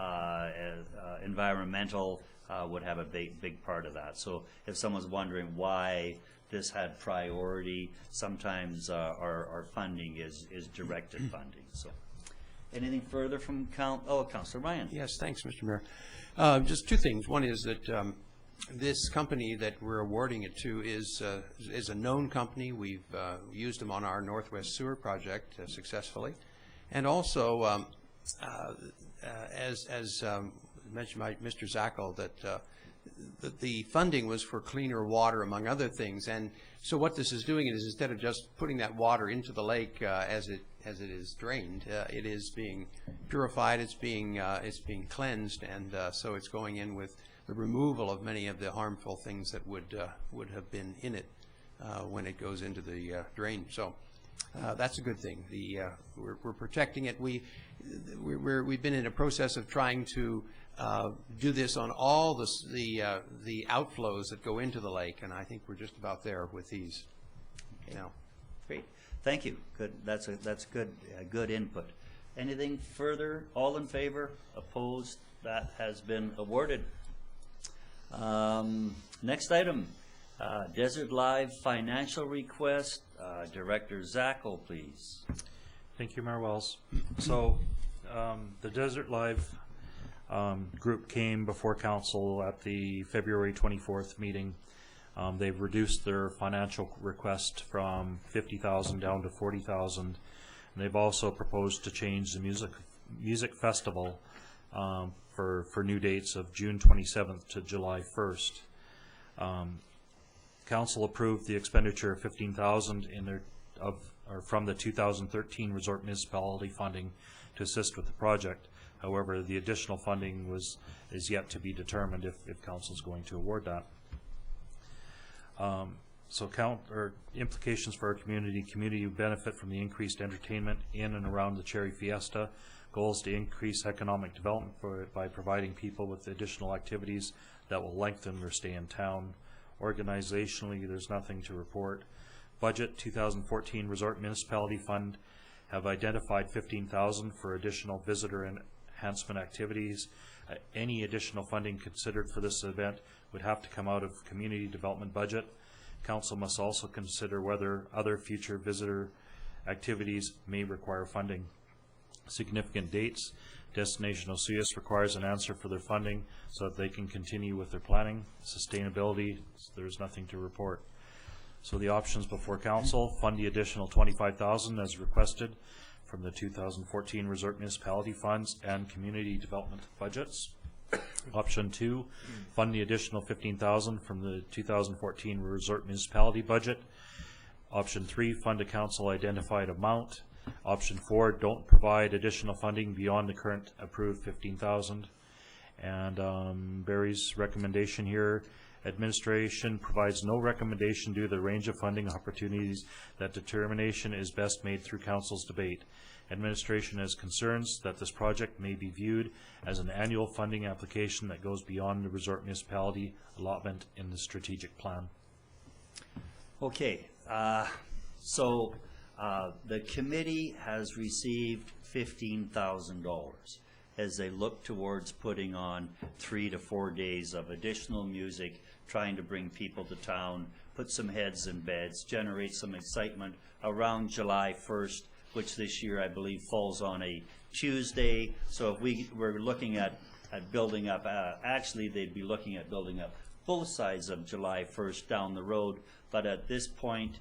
Speaker 1: Environmental would have a big part of that. So if someone's wondering why this had priority, sometimes our funding is directed funding. So, anything further from Councillor Ryan?
Speaker 5: Yes, thanks, Mr. Mayor. Just two things. One is that this company that we're awarding it to is a known company. We've used them on our Northwest Sewer project successfully, and also as mentioned by Mr. Zackel, that the funding was for cleaner water, among other things. And so what this is doing is, instead of just putting that water into the lake as it is drained, it is being purified. It's being cleansed, and so it's going in with the removal of many of the harmful things that would have been in it when it goes into the drain. So that's a good thing. We're protecting it. We've been in a process of trying to do this on all the outflows that go into the lake, and I think we're just about there with these. Okay. Now,
Speaker 1: great, thank you. Good. That's good input. Anything further? All in favor? Opposed? That has been awarded. Next item, Desert Live financial request. Director Zackel, please.
Speaker 3: Thank you, Mayor Wells. So the Desert Live group came before council at the February 24th meeting. They've reduced their financial request from $50,000 down to $40,000. And they've also proposed to change the music festival for new dates of June 27th to July 1st. Council approved the expenditure of $15,000 from the 2013 Resort Municipality funding to assist with the project. However, the additional funding is yet to be determined if council is going to award that. Implications for our community benefit from the increased entertainment in and around the Cherry Fiesta. Goals to increase economic development by providing people with additional activities that will lengthen their stay in town. Organizationally, there's nothing to report. Budget 2014 Resort Municipality Fund have identified $15,000 for additional visitor enhancement activities. Any additional funding considered for this event would have to come out of community development budget. Council must also consider whether other future visitor activities may require funding. Significant dates. Destination Osuis requires an answer for their funding so that they can continue with their planning. Sustainability, there's nothing to report. So the options before council: fund the additional $25,000 as requested from the 2014 Resort Municipality Funds and Community Development budgets. Option 2, fund the additional $15,000 from the 2014 Resort Municipality budget. Option 3, fund a council identified amount. Option 4, don't provide additional funding beyond the current approved $15,000. And Barry's recommendation here: administration provides no recommendation due to the range of funding opportunities. That determination is best made through council's debate. Administration has concerns that this project may be viewed as an annual funding application that goes beyond the resort municipality allotment in the strategic plan.
Speaker 1: Okay, the committee has received $15,000 as they look towards putting on 3 to 4 days of additional music, trying to bring people to town, put some heads in beds, generate some excitement around July 1st, which this year I believe falls on a Tuesday. So if we were looking at building up, actually they'd be looking at building up both sides of July 1st down the road. But at this point,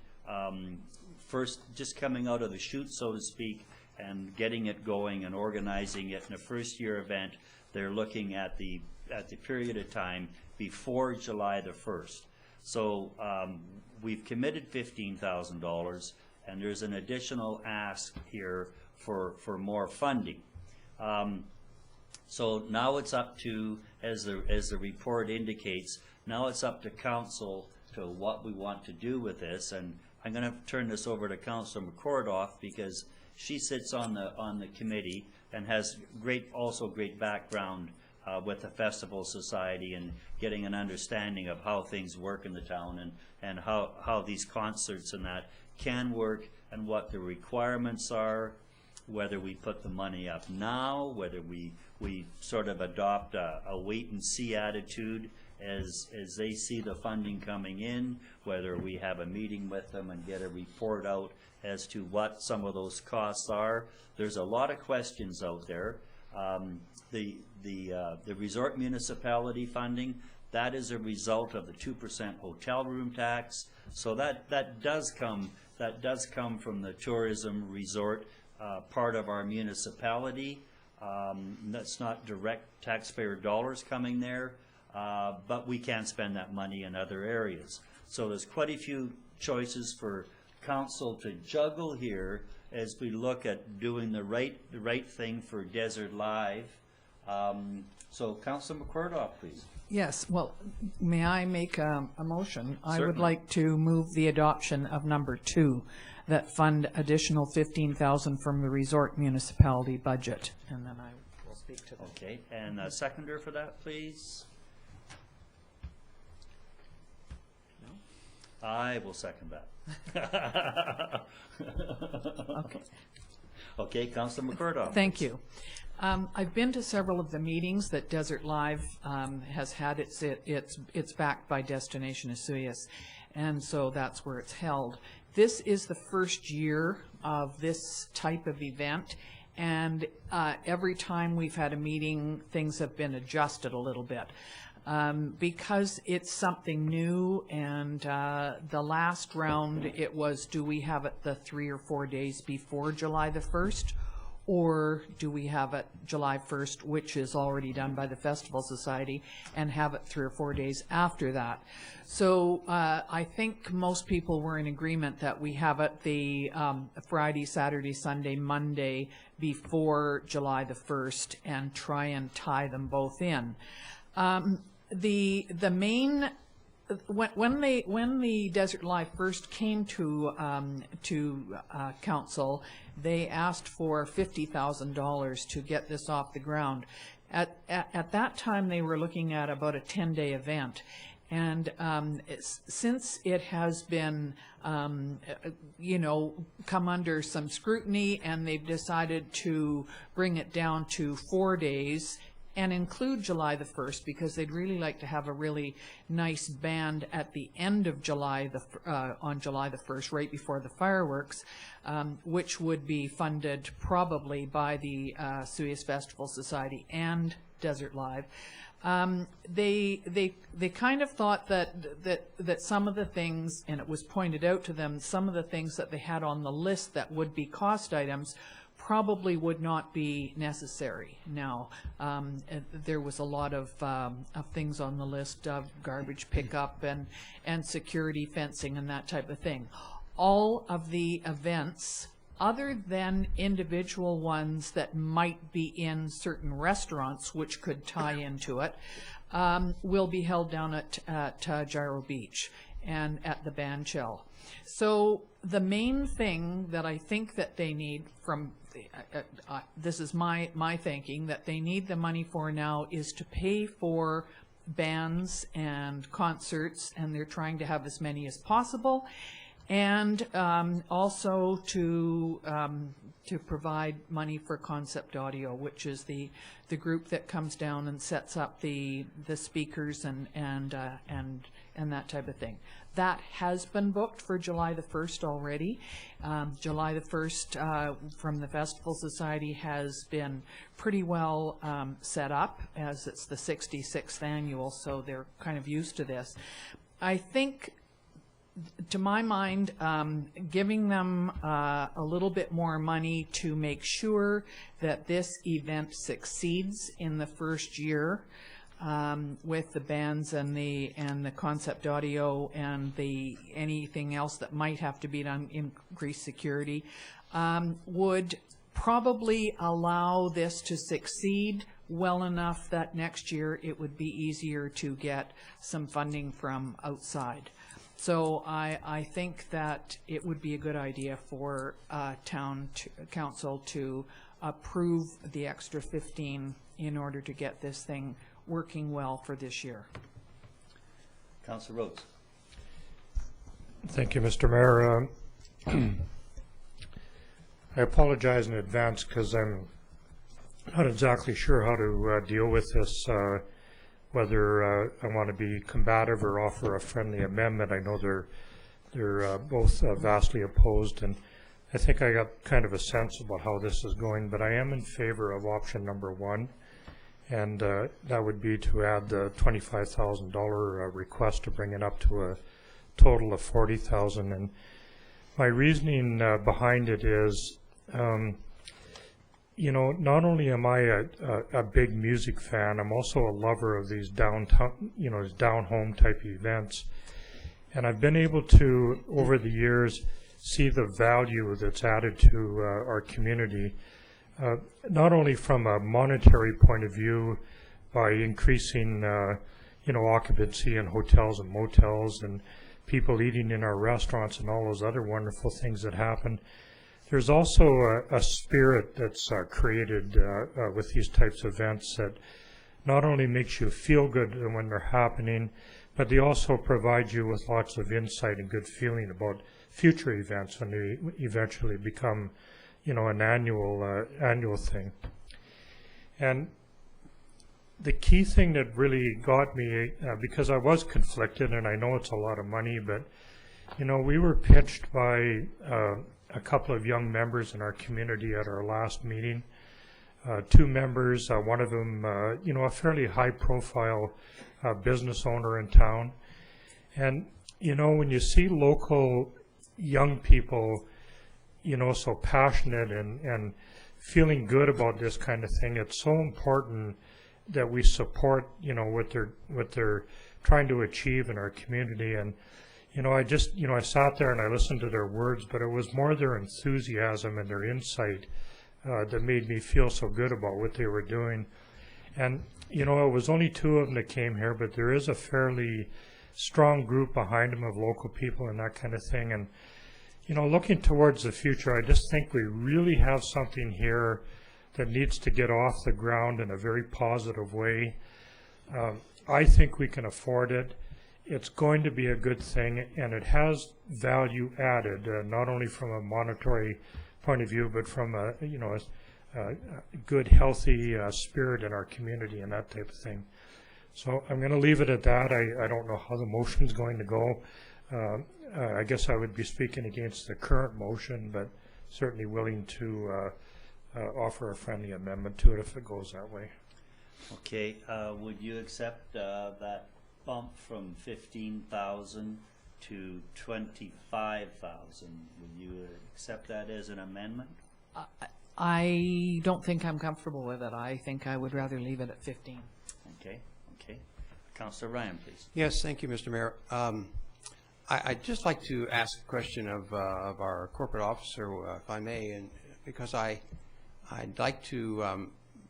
Speaker 1: first just coming out of the chute, so to speak, and getting it going and organizing it in a first year event, they're looking at the period of time before July the 1st. So we've committed $15,000, and there's an additional ask here for more funding. So now it's up to, as the report indicates, now it's up to council to what we want to do with this, and I'm going to turn this over to Councilor McCordoff because she sits on the committee and has also great background with the Festival Society and getting an understanding of how things work in the town and how these concerts and that can work and what the requirements are, whether we put the money up now, whether we sort of adopt a wait-and-see attitude as they see the funding coming in, whether we have a meeting with them and get a report out as to what some of those costs are. There's a lot of questions out there. The resort municipality funding, that is a result of the 2% hotel room tax. So that does come from the tourism resort part of our municipality. That's not direct taxpayer dollars coming there, but we can spend that money in other areas. So there's quite a few choices for council to juggle here as we look at doing the right thing for Desert Live. So Councilor McCordoff, please.
Speaker 6: Yes, well, may I make a motion?
Speaker 1: Certainly.
Speaker 6: I would like to move the adoption of number 2, that fund additional $15,000 from the resort municipality budget. And then I will speak to that.
Speaker 1: Okay, and a seconder for that, please. No? I will second that.
Speaker 6: Okay.
Speaker 1: Okay, Councilor McCordoff.
Speaker 6: Thank you. I've been to several of the meetings that Desert Live has had. It's backed by Destination Esuias, and so that's where it's held. This is the first year of this type of event, and every time we've had a meeting, things have been adjusted a little bit. Because it's something new, and the last round, it was, do we have it the 3 or 4 days before July the 1st? Or do we have it July 1st, which is already done by the Festival Society, and have it 3 or 4 days after that? So I think most people were in agreement that we have it the Friday, Saturday, Sunday, Monday before July the 1st and try and tie them both in. The main, when the Desert Live first came to council, they asked for $50,000 to get this off the ground. At that time, they were looking at about a 10-day event, and since it has been come under some scrutiny, and they've decided to bring it down to 4 days and include July the 1st, because they'd really like to have a really nice band at the end of July, on July the 1st, right before the fireworks, which would be funded probably by the Esuias Festival Society and Desert Live. They kind of thought that some of the things, and it was pointed out to them, some of the things that they had on the list that would be cost items probably would not be necessary now. There was a lot of things on the list of garbage pickup and security fencing and that type of thing. All of the events, other than individual ones that might be in certain restaurants which could tie into it, will be held down at Gyro Beach and at the band shell. So the main thing that I think that they need from this is my thinking, that they need the money for now is to pay for bands and concerts, and they're trying to have as many as possible, and also to provide money for Concept Audio, which is the group that comes down and sets up the speakers and that type of thing. That has been booked for July the 1st already. July the 1st from the Festival Society has been pretty well set up, as it's the 66th annual, so they're kind of used to this. I think, to my mind, giving them a little bit more money to make sure that this event succeeds in the first year with the bands and the concept audio and the anything else that might have to be done, increased security, would probably allow this to succeed well enough that next year it would be easier to get some funding from outside. So I think that it would be a good idea for town council to approve the extra 15 in order to get this thing working well for this year.
Speaker 1: Councillor Rhodes.
Speaker 4: Thank you, Mr. Mayor. I apologize in advance because I'm not exactly sure how to deal with this, whether I want to be combative or offer a friendly amendment. I know they're both vastly opposed, and I think I got kind of a sense about how this is going, but I am in favor of option number 1, and that would be to add the $25,000 request to bring it up to a total of $40,000. And my reasoning behind it is, you know, not only am I a big music fan, I'm also a lover of these downtown, you know, these down-home type events. And I've been able to, over the years, see the value that's added to our community, not only from a monetary point of view by increasing, you know, occupancy in hotels and motels and people eating in our restaurants and all those other wonderful things that happen. There's also a spirit that's created with these types of events that not only makes you feel good when they're happening, but they also provide you with lots of insight and good feeling about future events when they eventually become, you know, an annual thing. And the key thing that really got me, because I was conflicted, and I know it's a lot of money, but, you know, we were pitched by a couple of young members in our community at our last meeting. 2 members, one of them, you know, a fairly high-profile business owner in town. And, you know, when you see local young people, you know, so passionate and feeling good about this kind of thing, it's so important that we support, you know, what they're trying to achieve in our community. And, you know, I just, you know, I sat there and I listened to their words, but it was more their enthusiasm and their insight that made me feel so good about what they were doing. And, you know, it was only 2 of them that came here, but there is a fairly strong group behind them of local people and that kind of thing. And, you know, looking towards the future, I just think we really have something here that needs to get off the ground in a very positive way. I think we can afford it. It's going to be a good thing, and it has value added, not only from a monetary point of view, but from a, you know, a good, healthy spirit in our community and that type of thing. So I'm going to leave it at that. I don't know how the motion's going to go. I guess I would be speaking against the current motion, but certainly willing to offer a friendly amendment to it if it goes that way.
Speaker 1: Okay, would you accept that bump from 15,000 to 25,000? Would you accept that as an amendment?
Speaker 6: I don't think I'm comfortable with it. I think I would rather leave it at 15.
Speaker 1: Okay, okay. Councillor Ryan, please.
Speaker 5: Yes, thank you, Mr. Mayor. I'd just like to ask a question of our corporate officer, if I may, and because I'd like to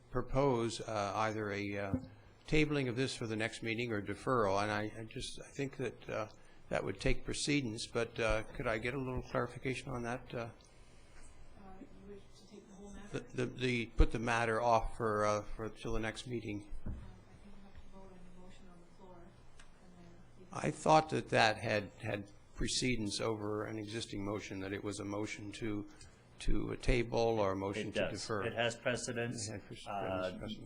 Speaker 5: propose either a tabling of this for the next meeting or deferral, and I think that that would take precedence, but could I get a little clarification on that? You wish to take the whole matter? Put the matter off for till the next meeting. I think you have to vote on the motion on the floor. And then I thought that had precedence over an existing motion, that it was a motion to a table or a motion to defer.
Speaker 1: It has precedence,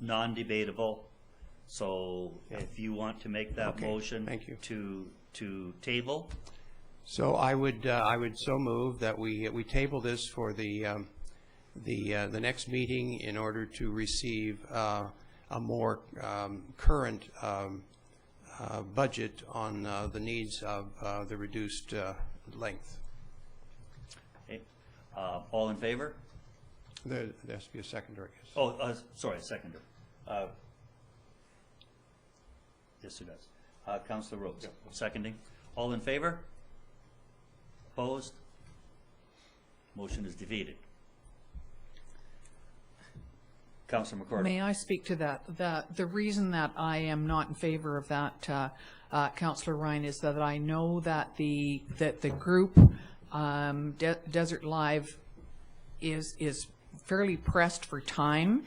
Speaker 1: non-debatable. So if you want to make that motion to table.
Speaker 5: So I would so move that we table this for the next meeting in order to receive a more current budget on the needs of the reduced length.
Speaker 1: Okay. All in favor?
Speaker 5: There has to be a seconder, I guess.
Speaker 1: Oh, sorry, seconder. Yes, it does. Councillor Rhodes, seconding. All in favor? Opposed? Motion is defeated. Councillor McCord.
Speaker 6: May I speak to that? The reason that I am not in favor of that, Councillor Ryan, is that I know that the group, Desert Live, is fairly pressed for time.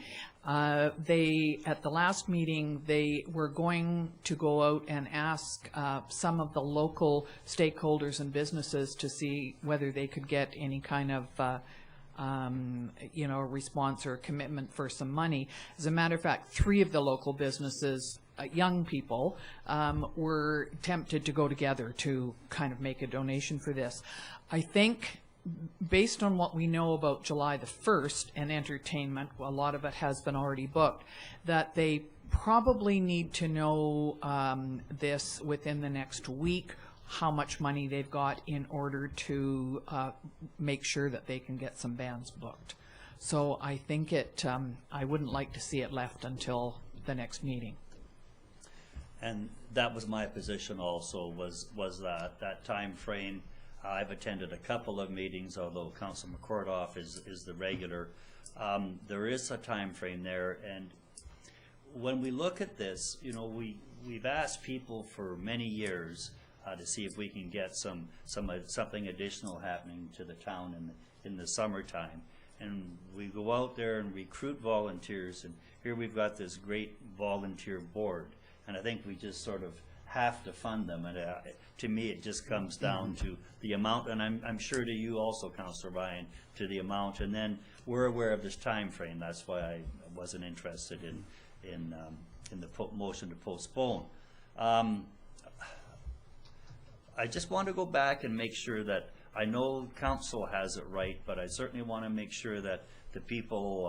Speaker 6: They, at the last meeting, they were going to go out and ask some of the local stakeholders and businesses to see whether they could get any kind of response or commitment for some money. As a matter of fact, 3 of the local businesses, young people, were tempted to go together to kind of make a donation for this. I think, based on what we know about July the 1st and entertainment, a lot of it has been already booked, that they probably need to know this within the next week, how much money they've got in order to make sure that they can get some bands booked. So I think I wouldn't like to see it left until the next meeting.
Speaker 1: And that was my position also, was that time frame. I've attended a couple of meetings, although Councillor McCordoff is the regular. There is a time frame there, and when we look at this, we've asked people for many years to see if we can get something additional happening to the town in the summertime. And we go out there and recruit volunteers, and here we've got this great volunteer board, and I think we just sort of have to fund them. And to me, it just comes down to the amount, and I'm sure to you also, Councillor Ryan, to the amount. And then we're aware of this time frame. That's why I wasn't interested in the motion to postpone. I just want to go back and make sure that, I know council has it right, but I certainly want to make sure that the people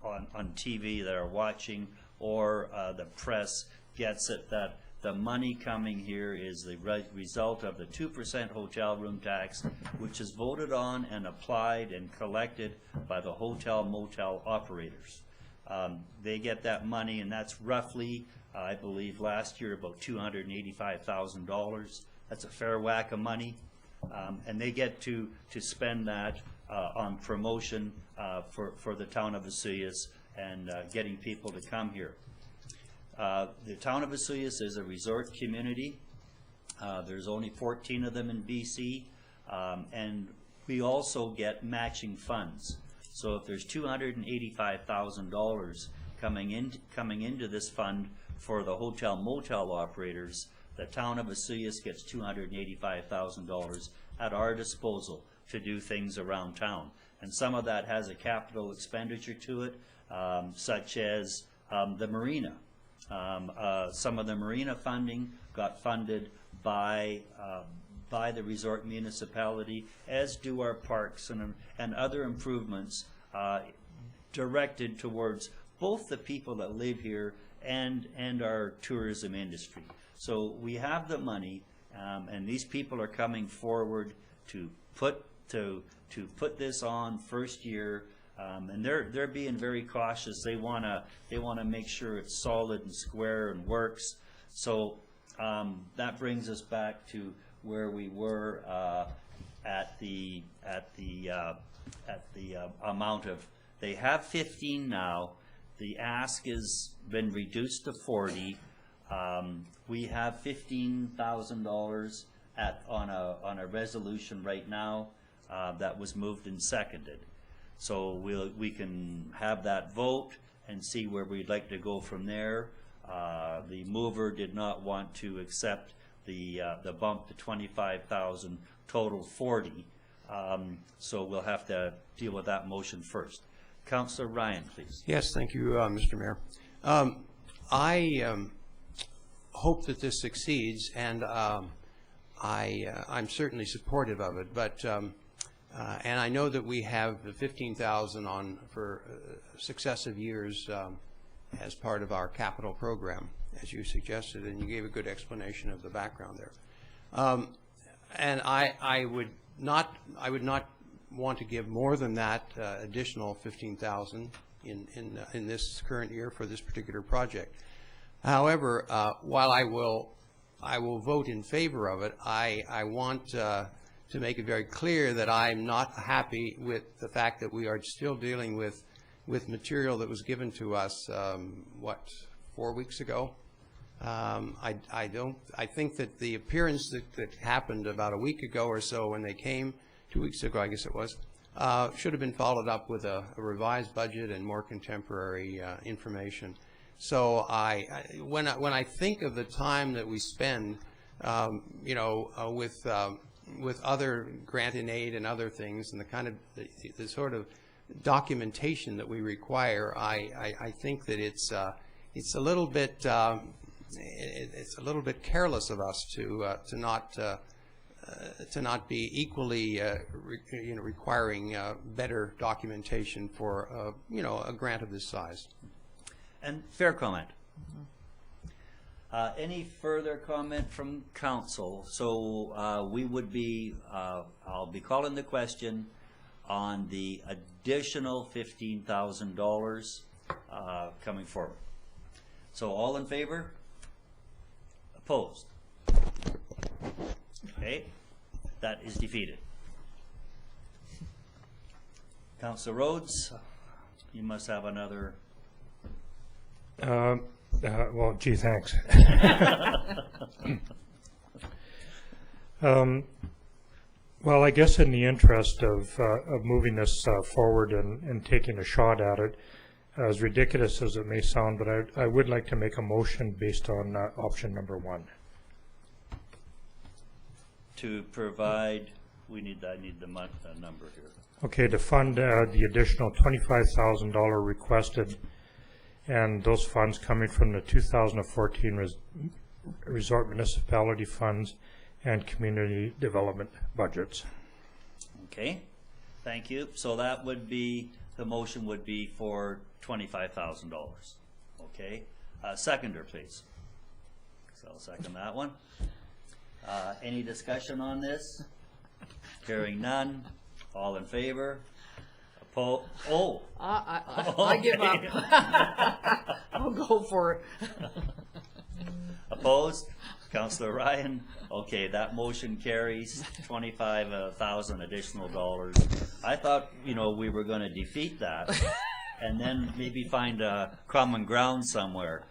Speaker 1: on TV that are watching, or the press, gets it, that the money coming here is the result of the 2% hotel room tax, which is voted on and applied and collected by the hotel motel operators. They get that money, and that's roughly, I believe last year, about $285,000. That's a fair whack of money, and they get to spend that on promotion for the town of Vesuvius and getting people to come here. The town of Vesuvius is a resort community. There's only 14 of them in BC, and we also get matching funds. So if there's $285,000 coming into this fund for the hotel motel operators, the town of Vesuvius gets $285,000 at our disposal to do things around town. And some of that has a capital expenditure to it, such as the marina. Some of the marina funding got funded by the resort municipality, as do our parks and other improvements directed towards both the people that live here and our tourism industry. So we have the money, and these people are coming forward to put this on first year, and they're being very cautious. They wanna make sure it's solid and square and works. So that brings us back to where we were at the amount of. They have 15 now. The ask has been reduced to 40. We have $15,000 on a resolution right now that was moved and seconded. So we can have that vote and see where we'd like to go from there. The mover did not want to accept the bump to 25,000, total 40. So we'll have to deal with that motion first. Councillor Ryan, please.
Speaker 5: Yes, thank you, Mr. Mayor. I hope that this succeeds, and I'm certainly supportive of it. But and I know that we have the 15,000 on for successive years as part of our capital program, as you suggested, and you gave a good explanation of the background there. And I would not want to give more than that additional 15,000 in this current year for this particular project. However, while I will vote in favor of it, I want to make it very clear that I'm not happy with the fact that we are still dealing with material that was given to us, 4 weeks ago. I think that the appearance that happened about a week ago or so when they came, 2 weeks ago I guess it was, should have been followed up with a revised budget and more contemporary information. So when I think of the time that we spend, with other grant and aid and other things, and the kind of the sort of documentation that we require, I think that it's a little bit careless of us to not be equally requiring better documentation for a grant of this size.
Speaker 1: And fair comment. Any further comment from council? So we would be, I'll be calling the question on the additional $15,000 coming forward. So all in favor? Opposed? Okay, that is defeated. Councilor Rhodes, you must have another.
Speaker 4: Well, gee, thanks. Well, I guess in the interest of moving this forward and taking a shot at it, as ridiculous as it may sound, but I would like to make a motion based on option number 1.
Speaker 1: To provide, I need the number here.
Speaker 4: Okay, to fund the additional $25,000 requested, and those funds coming from the 2014 resort municipality funds and community development budgets.
Speaker 1: Okay, thank you. So that would be, the motion would be for $25,000. Okay, seconder, please. So I'll second that one. Any discussion on this? Hearing none. All in favor? Opposed? Oh!
Speaker 6: I give up. I'll go for it.
Speaker 1: Opposed? Councillor Ryan? Okay, that motion carries. 25,000 additional dollars. I thought, we were going to defeat that and then maybe find a common ground somewhere.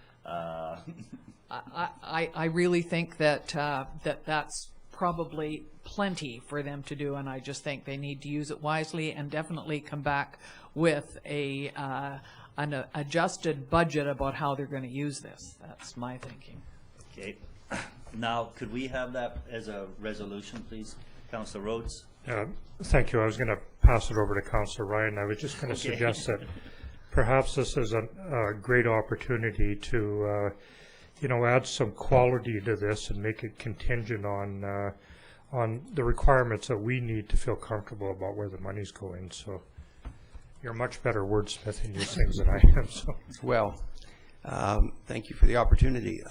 Speaker 6: I really think that that's probably plenty for them to do, and I just think they need to use it wisely and definitely come back with an adjusted budget about how they're going to use this. That's my thinking.
Speaker 1: Okay. Now, could we have that as a resolution, please? Councillor Rhodes?
Speaker 4: Thank you. I was going to pass it over to Councillor Ryan. I was just going to suggest that perhaps this is a great opportunity to add some quality to this and make it contingent on the requirements that we need to feel comfortable about where the money's going. So you're a much better wordsmithing these things than I am. So.
Speaker 5: Well, thank you for the opportunity.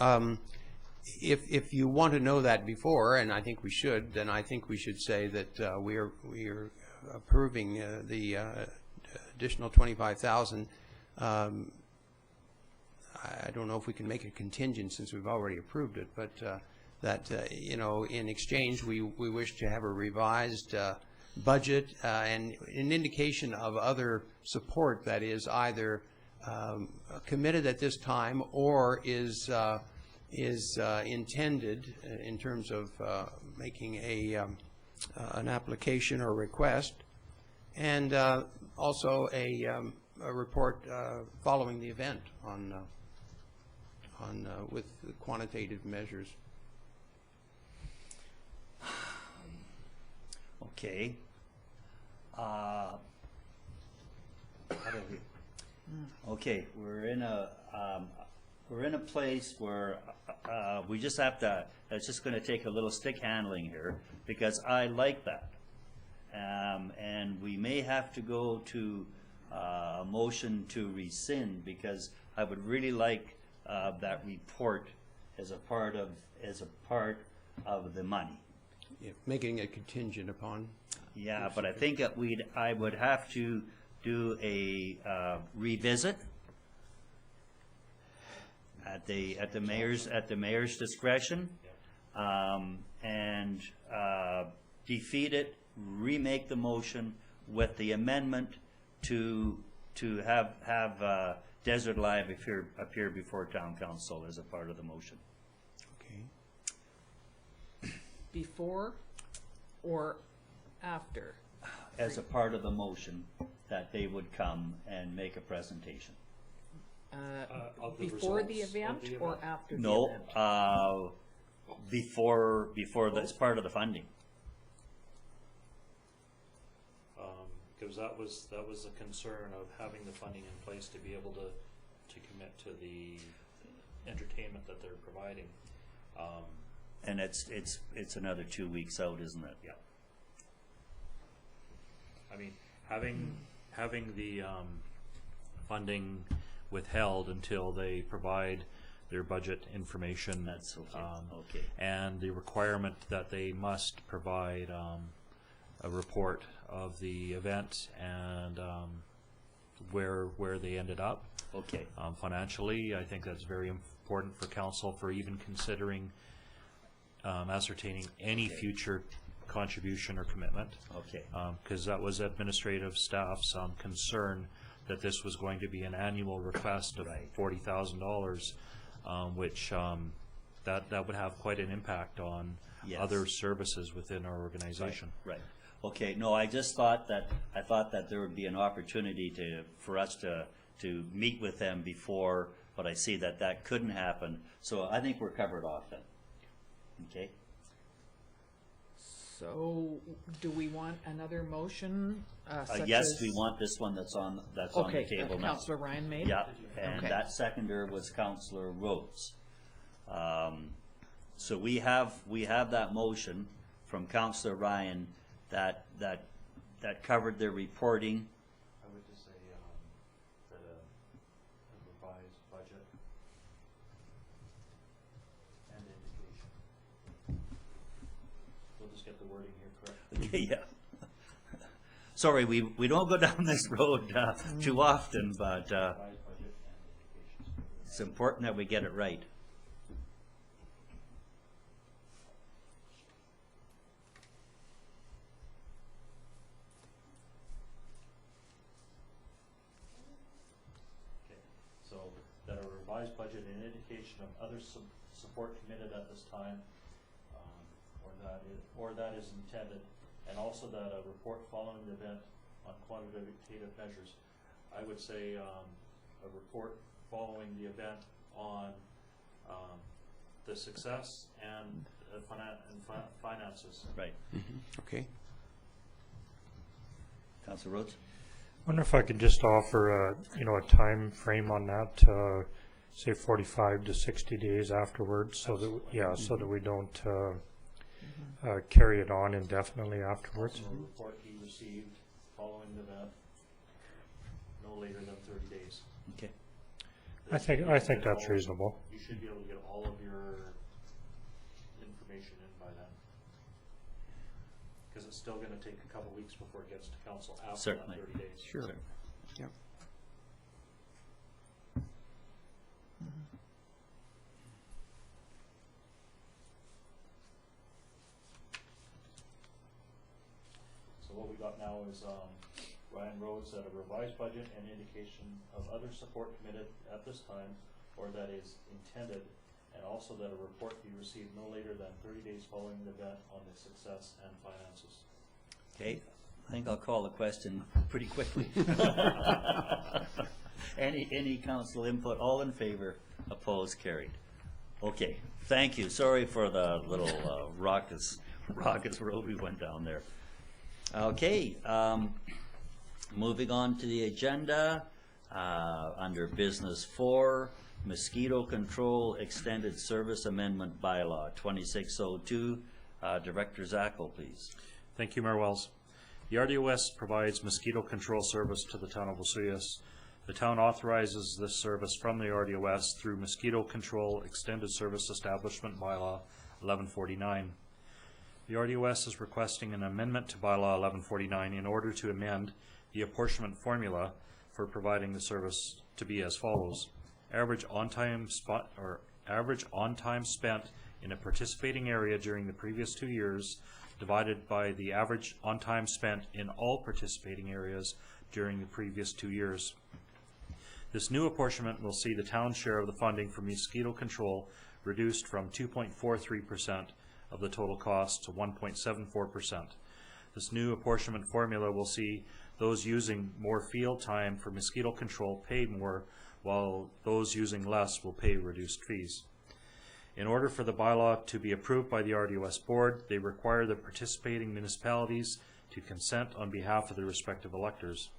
Speaker 5: If you want to know that before, and I think we should, then I think we should say that we are approving the additional 25,000. I don't know if we can make it contingent since we've already approved it, but that in exchange we wish to have a revised budget and an indication of other support that is either committed at this time or is intended in terms of making an application or request, and also a report following the event on with the quantitative measures.
Speaker 1: Okay. Okay, we're in a place where we just have to. It's just going to take a little stick handling here because I like that, and we may have to go to a motion to rescind because I would really like that report as a part of the money.
Speaker 5: Yeah, making it contingent upon.
Speaker 1: Yeah, but I think that I would have to do a revisit at the mayor's discretion, and defeat it, remake the motion with the amendment to have Desert Live appear before town council as a part of the motion.
Speaker 5: Okay.
Speaker 6: Before or after?
Speaker 1: As a part of the motion, that they would come and make a presentation.
Speaker 3: Of the
Speaker 6: Before the
Speaker 3: results of
Speaker 6: event
Speaker 3: the
Speaker 6: or
Speaker 3: event.
Speaker 6: after the
Speaker 1: No,
Speaker 6: event?
Speaker 1: before that's part of the funding.
Speaker 3: Because that was a concern of having the funding in place to be able to commit to the entertainment that they're providing.
Speaker 1: And it's another 2 weeks out, isn't it?
Speaker 3: Yeah. I mean, having the funding withheld until they provide their budget information.
Speaker 1: That's okay. Okay.
Speaker 3: And the requirement that they must provide a report of the event and where they ended up.
Speaker 1: Okay.
Speaker 3: Financially, I think that's very important for council for even considering ascertaining any future contribution or commitment.
Speaker 1: Okay.
Speaker 3: Because that was administrative staff's concern that this was going to be an annual request of $40,000, which that would have quite an impact on other services within our organization.
Speaker 1: Right. Okay. No, I just thought that there would be an opportunity for us to meet with them before, but I see that couldn't happen. So I think we're covered off then. Okay.
Speaker 6: So, do we want another motion?
Speaker 1: Yes, we want this one that's on the table now.
Speaker 6: Councillor Ryan made?
Speaker 1: Yeah, and
Speaker 6: Okay.
Speaker 1: that seconder was Councillor Rhodes. So we have that motion from Councillor Ryan that covered the reporting.
Speaker 3: I would just say that a revised budget and indication. We'll just get the wording here correct.
Speaker 1: Okay, yeah. Sorry, we don't go down this road too often, but
Speaker 3: Revised budget and indications.
Speaker 1: it's important that we get it right.
Speaker 3: Okay, so that a revised budget and indication of other support committed at this time, or that is intended, and also that a report following the event on quantitative measures. I would say a report following the event on the success and finances.
Speaker 1: Right.
Speaker 5: Okay.
Speaker 1: Councillor Rhodes?
Speaker 4: I wonder if I could just offer a time frame on that, say 45 to 60 days afterwards, so that so that we don't carry it on indefinitely afterwards.
Speaker 3: Also a report he received following the event, no later than 30 days.
Speaker 1: Okay.
Speaker 4: I think that's reasonable.
Speaker 3: You should be able to get all of your information in by then. Because it's still going to take a couple weeks before it gets to council after
Speaker 1: Certainly.
Speaker 3: that 30 days.
Speaker 5: Sure. Yep.
Speaker 3: So what we got now is Ryan Rhodes said a revised budget and indication of other support committed at this time, or that is intended, and also that a report be received no later than 30 days following the event on the success and finances.
Speaker 1: Okay, I think I'll call the question pretty quickly. Any council input? All in favor? Opposed? Carried. Okay, thank you. Sorry for the little raucous road we went down there. Okay, moving on to the agenda, under Business 4, Mosquito Control Extended Service Amendment Bylaw 2602. Director Zackel, please.
Speaker 3: Thank you, Mayor Wells. The RDOS provides mosquito control service to the town of Vesuvius. The town authorizes this service from the RDOS through Mosquito Control Extended Service Establishment Bylaw 1149. The RDOS is requesting an amendment to Bylaw 1149 in order to amend the apportionment formula for providing the service to be as follows. average on-time spent in a participating area during the previous 2 years, divided by the average on-time spent in all participating areas during the previous 2 years. This new apportionment will see the town's share of the funding for mosquito control reduced from 2.43% of the total cost to 1.74%. This new apportionment formula will see those using more field time for mosquito control pay more, while those using less will pay reduced fees. In order for the bylaw to be approved by the RDOS board, they require the participating municipalities to consent on behalf of their respective electors.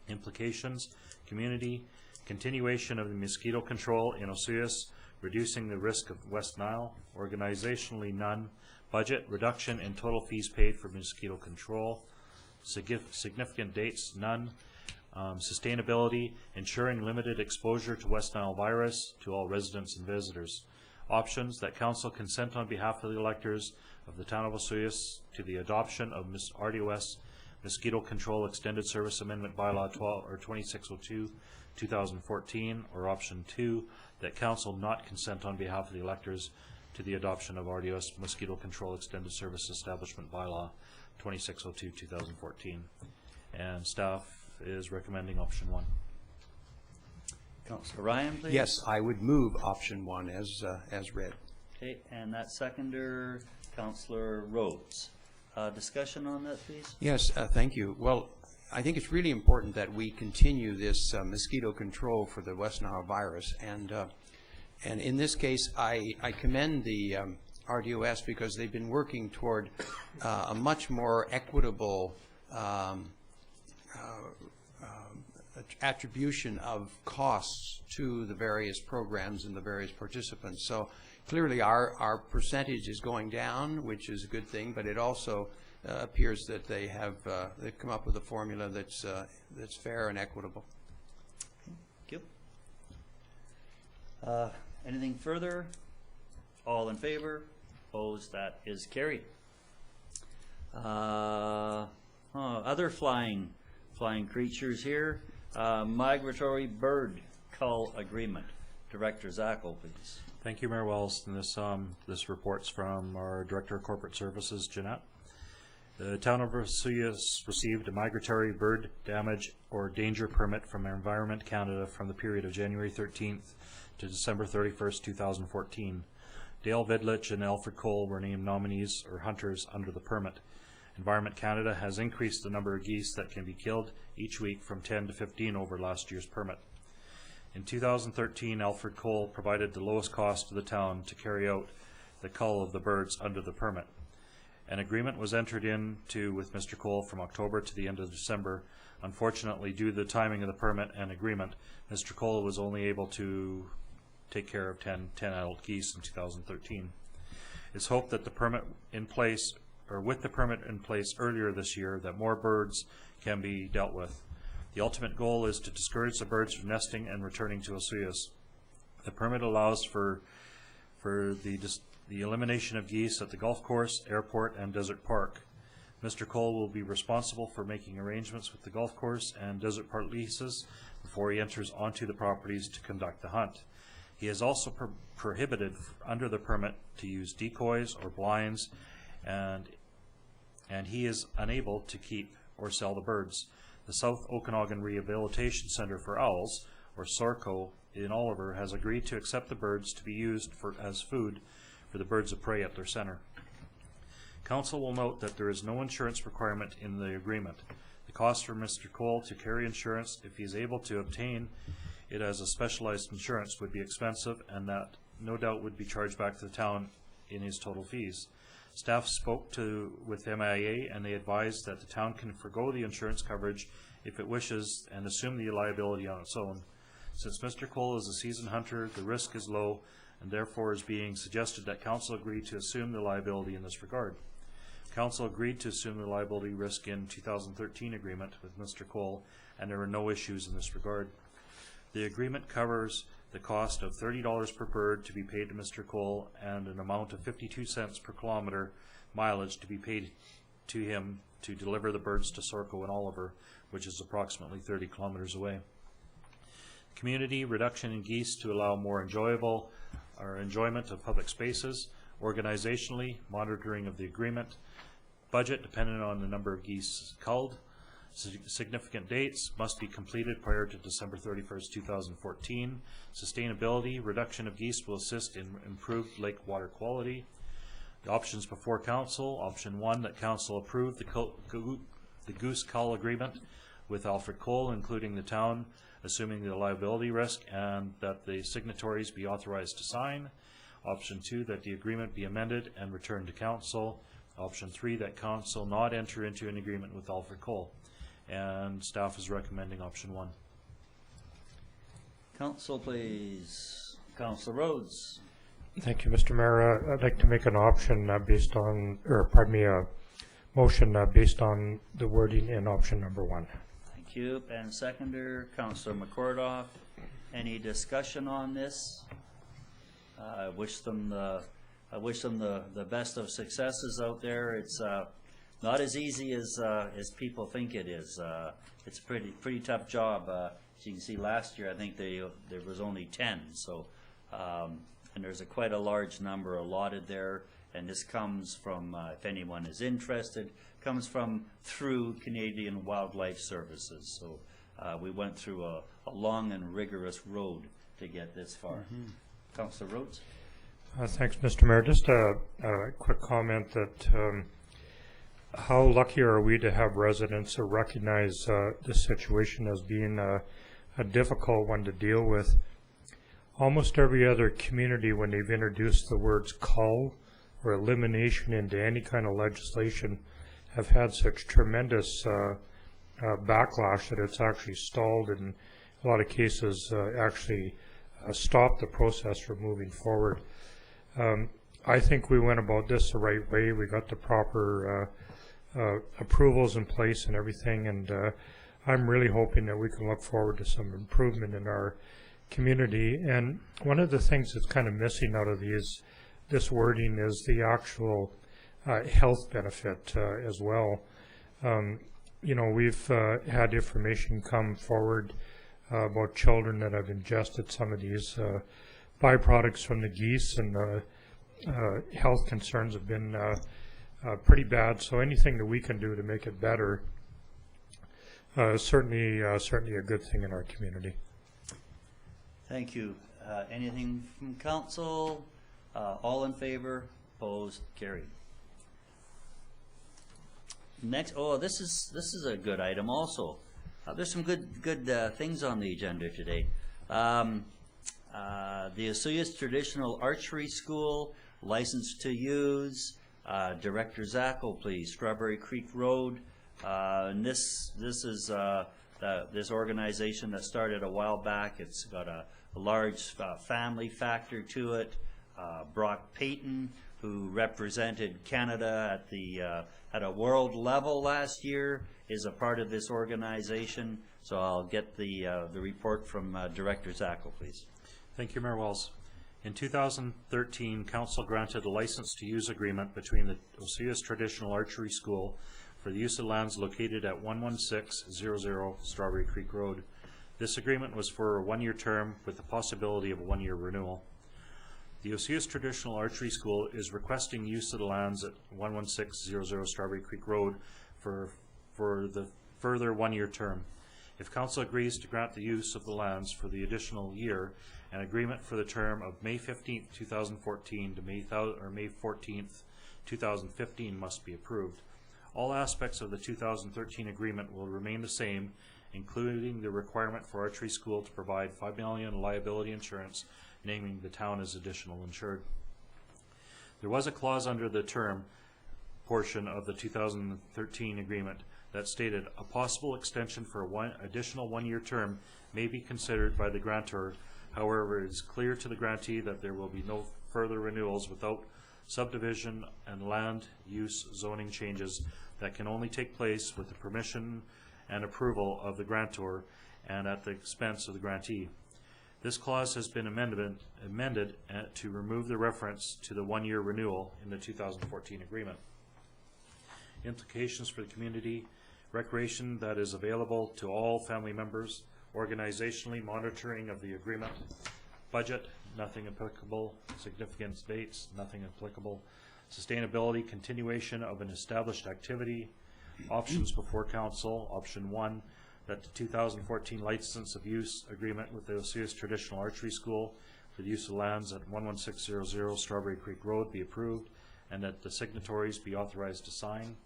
Speaker 3: Implications: community, continuation of the mosquito control in Osoyoos, reducing the risk of West Nile, organizationally none, budget, reduction in total fees paid for mosquito control, significant dates, none, sustainability, ensuring limited exposure to West Nile virus to all residents and visitors. Options: that council consent on behalf of the electors of the town of Osoyoos to the adoption of RDOS Mosquito Control Extended Service Amendment Bylaw 2602/2014, or option 2, that council not consent on behalf of the electors to the adoption of RDOS Mosquito Control Extended Service Establishment Bylaw 2602/2014. And staff is recommending option 1.
Speaker 1: Councillor Ryan, please.
Speaker 5: Yes, I would move option 1 as read.
Speaker 1: Okay, and that seconder, Councillor Rhodes. Discussion on that, please?
Speaker 5: Yes, thank you. Well, I think it's really important that we continue this mosquito control for the West Nile virus, and in this case, I commend the RDOS because they've been working toward a much more equitable attribution of costs to the various programs and the various participants. So clearly our percentage is going down, which is a good thing, but it also appears that they've come up with a formula that's fair and equitable.
Speaker 1: Thank you. Anything further? All in favor? Opposed? That is carried. Other flying creatures here. Migratory bird cull agreement. Director Zacko, please.
Speaker 3: Thank you, Mayor Wells. And this report's from our Director of Corporate Services, Jeanette. The town of Osoyoos received a migratory bird damage or danger permit from Environment Canada from the period of January 13th to December 31st, 2014. Dale Vidlich and Alfred Cull were named nominees or hunters under the permit. Environment Canada has increased the number of geese that can be killed each week from 10 to 15 over last year's permit. In 2013, Alfred Cull provided the lowest cost to the town to carry out the cull of the birds under the permit. An agreement was entered into with Mr. Cull from October to the end of December. Unfortunately, due to the timing of the permit and agreement, Mr. Cull was only able to take care of 10 adult geese in 2013. It's hoped that the permit in place, or with the permit in place earlier this year, that more birds can be dealt with. The ultimate goal is to discourage the birds from nesting and returning to Osoyoos. The permit allows for the elimination of geese at the golf course, airport, and desert park. Mr. Cull will be responsible for making arrangements with the golf course and desert park leases before he enters onto the properties to conduct the hunt. He is also prohibited under the permit to use decoys or blinds, and he is unable to keep or sell the birds. The South Okanagan Rehabilitation Center for Owls, or SORCO, in Oliver has agreed to accept the birds to be used as food for the birds of prey at their center. Council will note that there is no insurance requirement in the agreement. The cost for Mr. Cull to carry insurance, if he is able to obtain it as a specialized insurance, would be expensive, and that no doubt would be charged back to the town in his total fees. Staff spoke with MIA, and they advised that the town can forgo the insurance coverage if it wishes and assume the liability on its own. Since Mr. Cull is a seasoned hunter, the risk is low, and therefore is being suggested that Council agree to assume the liability in this regard. Council agreed to assume the liability risk in 2013 agreement with Mr. Cull, and there were no issues in this regard. The agreement covers the cost of $30 per bird to be paid to Mr. Cull and an amount of 52 cents per kilometer mileage to be paid to him to deliver the birds to Sorco and Oliver, which is approximately 30 kilometers away. Community, reduction in geese to allow more enjoyment of public spaces. Organizationally, monitoring of the agreement. Budget dependent on the number of geese culled. Significant dates must be completed prior to December 31st, 2014. Sustainability, reduction of geese will assist in improved lake water quality. The options before council, option 1, that council approve the goose cull agreement with Alfred Cull, including the town, assuming the liability risk, and that the signatories be authorized to sign. Option 2, that the agreement be amended and returned to council. Option 3, that council not enter into an agreement with Alfred Cull. And staff is recommending option 1.
Speaker 1: Council, please. Councilor Rhodes.
Speaker 4: Thank you, Mr. Mayor. I'd like to make an option based on, or pardon me, a motion based on the wording in option number 1.
Speaker 1: Thank you. And seconder, Councilor McCordoff. Any discussion on this? I wish them the best of successes out there. It's not as easy as people think it is. It's a pretty tough job. As you can see, last year I think there was only 10. So, and there's quite a large number allotted there. And this comes from, if anyone is interested, comes from through Canadian Wildlife Services. So we went through a long and rigorous road to get this far. Councilor Rhodes.
Speaker 4: Thanks, Mr. Mayor. Just a quick comment that how lucky are we to have residents who recognize this situation as being a difficult one to deal with. Almost every other community, when they've introduced the words cull or elimination into any kind of legislation, have had such tremendous backlash that it's actually stalled, and in a lot of cases actually stopped the process from moving forward. I think we went about this the right way. We got the proper approvals in place and everything, and I'm really hoping that we can look forward to some improvement in our community. And one of the things that's kind of missing out of this wording is the actual health benefit as well. You know, we've had information come forward about children that have ingested some of these byproducts from the geese, and health concerns have been pretty bad. So anything that we can do to make it better certainly a good thing in our community.
Speaker 1: Thank you. Anything from council? All in favor? Opposed? Carried. Next, this is a good item also. There's some good things on the agenda today. The Osoyoos Traditional Archery School, license to use. Director Zackel, please. Strawberry Creek Road. And this is this organization that started a while back. It's got a large family factor to it. Brock Payton, who represented Canada at a world level last year, is a part of this organization. So I'll get the report from Director Zackel, please.
Speaker 3: Thank you, Mayor Wells. In 2013, Council granted a license to use agreement between the Osoyoos Traditional Archery School for the use of lands located at 11600 Strawberry Creek Road. This agreement was for a one-year term with the possibility of a one-year renewal. The Osoyoos Traditional Archery School is requesting use of the lands at 11600 Strawberry Creek Road for the further one-year term. If Council agrees to grant the use of the lands for the additional year, an agreement for the term of May 15th, 2014 to May 14th, 2015 must be approved. All aspects of the 2013 agreement will remain the same, including the requirement for Archery School to provide $5 million liability insurance, naming the town as additional insured. There was a clause under the term portion of the 2013 agreement that stated a possible extension for one additional one-year term may be considered by the grantor. However, it is clear to the grantee that there will be no further renewals without subdivision and land use zoning changes that can only take place with the permission and approval of the grantor and at the expense of the grantee. This clause has been amended to remove the reference to the one-year renewal in the 2014 agreement. Implications for the community: recreation that is available to all family members. Organizationally, monitoring of the agreement. Budget, nothing applicable. Significance dates, nothing applicable. Sustainability, continuation of an established activity. Options before council. Option 1, that the 2014 license of use agreement with the Osceola Traditional Archery School for the use of lands at 11600 Strawberry Creek Road be approved, and that the signatories be authorized to sign.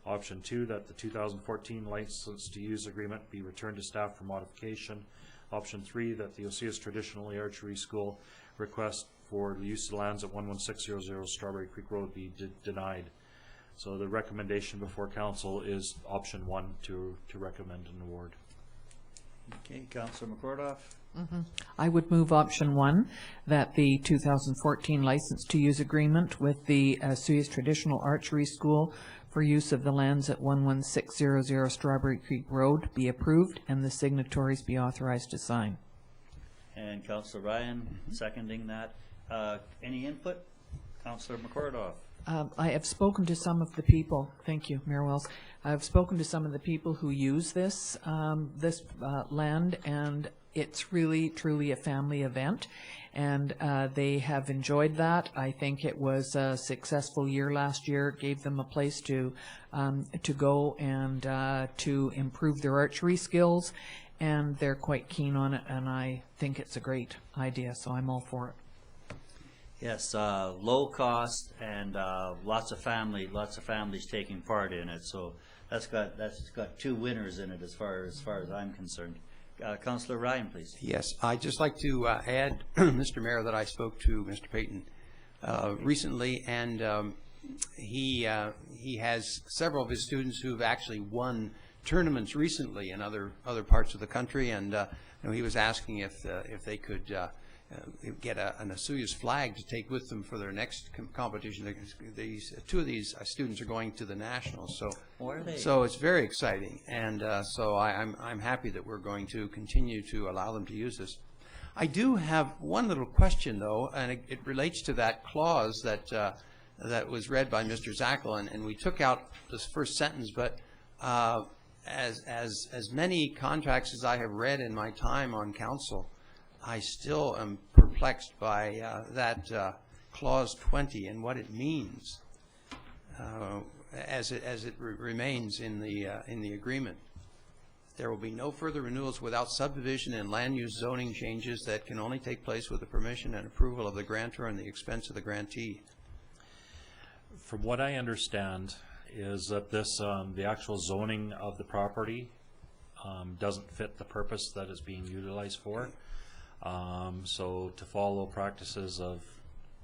Speaker 3: Option 2, that the 2014 license to use agreement be returned to staff for modification. Option 3, that the Osceola Traditional Archery School request for the use of lands at 11600 Strawberry Creek Road be denied. So the recommendation before council is option 1 to recommend an award.
Speaker 1: Okay, Councillor McCordoff.
Speaker 6: I would move option 1, that the 2014 license to use agreement with the Osceola Traditional Archery School for use of the lands at 11600 Strawberry Creek Road be approved and the signatories be authorized to sign.
Speaker 1: And Councillor Ryan seconding that. Any input? Councillor McCordoff.
Speaker 6: I have spoken to some of the people, thank you, Mayor Wells. I've spoken to some of the people who use this, land, and it's really, truly a family event, and they have enjoyed that. I think it was a successful year last year. It gave them a place to go and to improve their archery skills, and they're quite keen on it, and I think it's a great idea, so I'm all for it.
Speaker 1: Yes, low cost and lots of families taking part in it. So that's got two winners in it as far as I'm concerned. Councillor Ryan, please.
Speaker 5: Yes, I'd just like to add, Mr. Mayor, that I spoke to Mr. Payton recently, and he has several of his students who've actually won tournaments recently in other parts of the country, and you know, he was asking if they could get an Osceola's flag to take with them for their next competition. Two of these students are going to the nationals, so it's very exciting, and so I'm happy that we're going to continue to allow them to use this. I do have one little question though, and it relates to that clause that that was read by Mr. Zackel, and we took out this first sentence, but as many contracts as I have read in my time on council, I still am perplexed by that clause 20 and what it means as it remains in the agreement. There will be no further renewals without subdivision and land use zoning changes that can only take place with the permission and approval of the grantor and the expense of the grantee.
Speaker 3: From what I understand is that this the actual zoning of the property doesn't fit the purpose that is being utilized for. So to follow practices of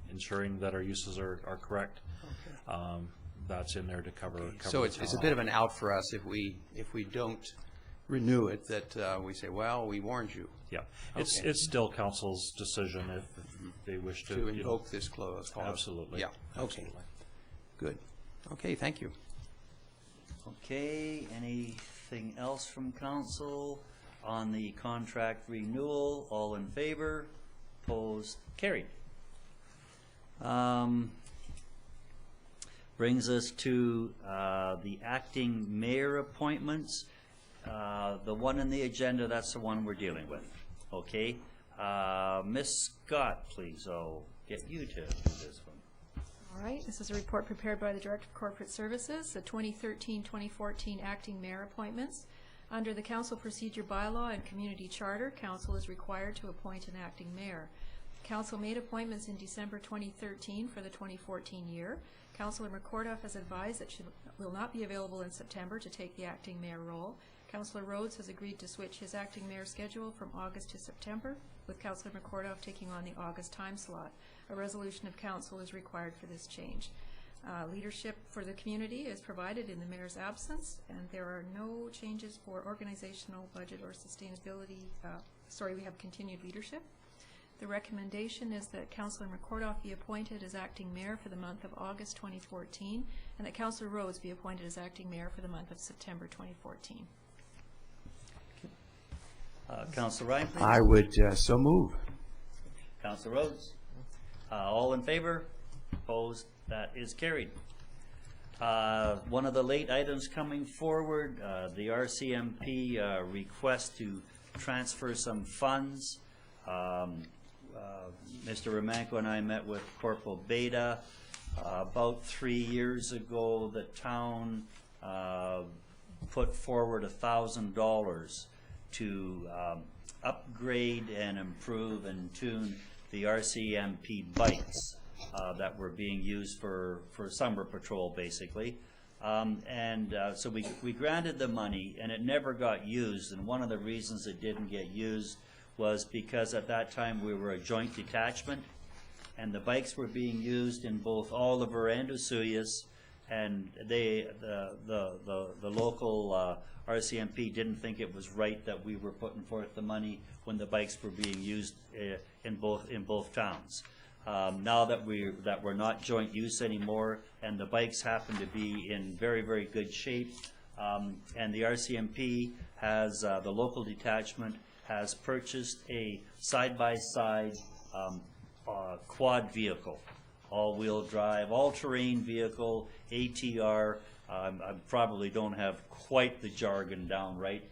Speaker 3: ensuring that our uses are correct, that's in there to cover.
Speaker 5: So it's a bit of an out for us if we don't renew it, that we say, well, we warned you.
Speaker 3: Yeah, it's still council's decision if they wish to
Speaker 5: invoke this clause.
Speaker 3: Absolutely.
Speaker 5: Yeah. Okay.
Speaker 3: Absolutely.
Speaker 5: Good. Okay. Thank you.
Speaker 1: Okay. Anything else from council on the contract renewal? All in favor? Opposed? Carried. Brings us to the acting mayor appointments. The one in the agenda, that's the one we're dealing with. Okay. Ms. Scott, please. I'll get you to do this one.
Speaker 2: All right. This is a report prepared by the Director of Corporate Services, the 2013-2014 acting mayor appointments. Under the Council Procedure Bylaw and Community Charter, Council is required to appoint an acting mayor. Council made appointments in December 2013 for the 2014 year. Councillor McCordoff has advised that she will not be available in September to take the acting mayor role. Councillor Rhodes has agreed to switch his acting mayor schedule from August to September, with Councillor McCordoff taking on the August time slot. A resolution of council is required for this change. Leadership for the community is provided in the mayor's absence, and there are no changes for organizational, budget, or sustainability. We have continued leadership. The recommendation is that Councillor McCordoff be appointed as acting mayor for the month of August 2014, and that Councillor Rhodes be appointed as acting mayor for the month of September 2014.
Speaker 1: Councillor Ryan, please.
Speaker 5: I would so move.
Speaker 1: Councillor Rhodes. All in favor? Opposed? That is carried. One of the late items coming forward, the RCMP request to transfer some funds. Mr. Romanko and I met with Corporal Beta. About 3 years ago, the town put forward $1,000 to upgrade and improve and tune the RCMP bikes that were being used for summer patrol, basically. So we granted the money, and it never got used. And one of the reasons it didn't get used was because at that time we were a joint detachment, and the bikes were being used in both Oliver and Osoyoos, and the local RCMP didn't think it was right that we were putting forth the money when the bikes were being used in both towns. Now that we're not joint use anymore, and the bikes happen to be in very, very good shape, and the RCMP has, the local detachment has purchased a side-by-side quad vehicle, all-wheel drive, all-terrain vehicle, ATR. I probably don't have quite the jargon down right,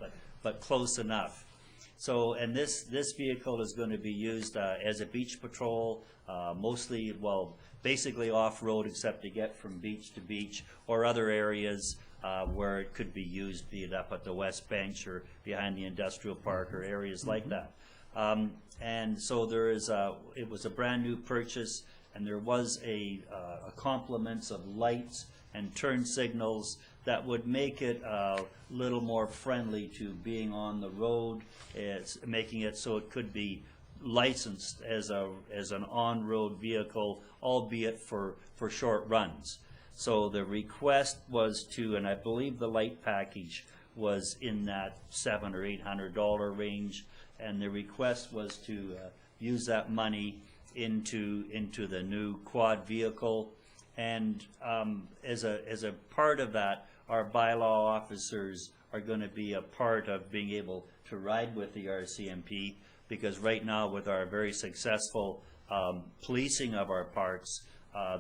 Speaker 1: but close enough. So, and this vehicle is going to be used as a beach patrol, mostly, well, basically off-road, except to get from beach to beach, or other areas where it could be used, be it up at the West Bench or behind the industrial park or areas like that. And so there is it was a brand new purchase, and there was a complements of lights and turn signals that would make it a little more friendly to being on the road. It's making it so it could be licensed as an on-road vehicle, albeit for short runs. So the request was to, and I believe the light package was in that $700 or $800 range, and the request was to use that money into the new quad vehicle. And as a part of that, our bylaw officers are going to be a part of being able to ride with the RCMP, because right now with our very successful policing of our parks,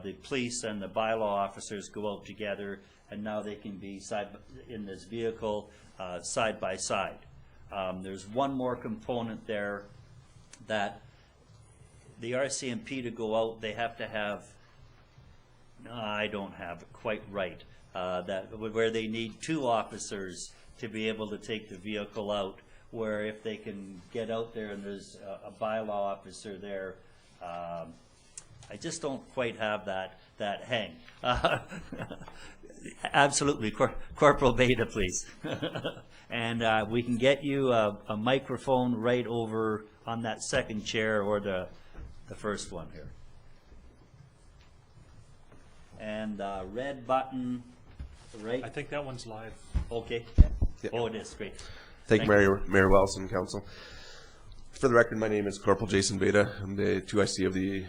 Speaker 1: the police and the bylaw officers go out together, and now they can be in this vehicle side by side. There's one more component there, that the RCMP to go out, they have to have, no, I don't have it quite right, where they need 2 officers to be able to take the vehicle out, where if they can get out there and there's a bylaw officer there, I just don't quite have that hang. Absolutely, Corporal Beta, please. And we can get you a microphone right over on that second chair, or the first one here. And red button, right?
Speaker 3: I think that one's live.
Speaker 1: Okay.
Speaker 8: Yeah.
Speaker 1: Oh, it is, great.
Speaker 8: Thank you, Mayor Wells and Council. For the record, my name is Corporal Jason Beta. I'm the 2IC of the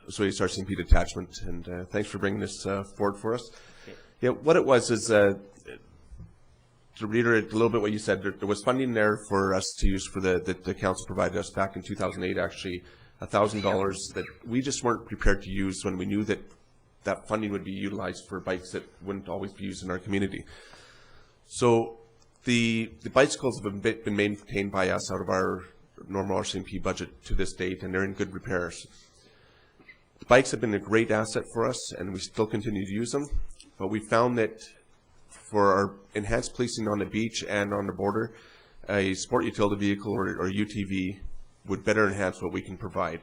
Speaker 8: Osoyoos RCMP detachment, and thanks for bringing this forward for us.
Speaker 1: Okay.
Speaker 8: Yeah, what it was is, to reiterate a little bit what you said, there was funding there for us to use for the council provided us back in 2008, actually, $1,000 that we just weren't prepared to use when we knew that that funding would be utilized for bikes that wouldn't always be used in our community. So the bicycles have been maintained by us out of our normal RCMP budget to this date, and they're in good repairs. The bikes have been a great asset for us, and we still continue to use them, but we found that for our enhanced policing on the beach and on the border, a sport utility vehicle or UTV would better enhance what we can provide.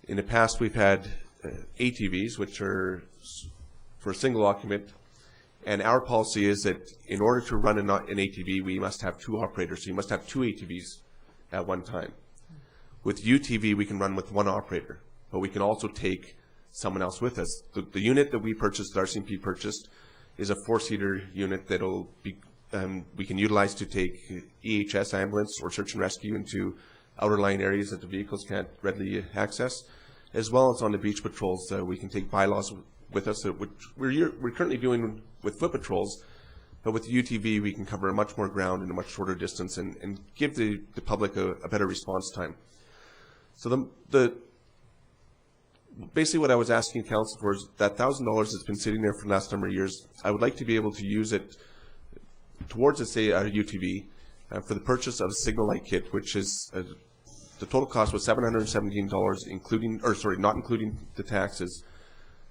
Speaker 8: In the past, we've had ATVs, which are for a single occupant, and our policy is that in order to run an ATV, we must have 2 operators, so you must have 2 ATVs at one time. With UTV, we can run with 1 operator, but we can also take someone else with us. The unit that we purchased, the RCMP purchased, is a 4-seater unit that'll be we can utilize to take EHS ambulance or search and rescue into outer line areas that the vehicles can't readily access, as well as on the beach patrols. We can take BYLAWS with us, which we're currently doing with foot patrols, but with the UTV we can cover much more ground in a much shorter distance and give the public a better response time. So basically what I was asking council for is that $1,000 that's been sitting there for the last number of years, I would like to be able to use it towards, say, a UTV, for the purchase of a signal light kit, which is the total cost was $717, including, or sorry, not including the taxes,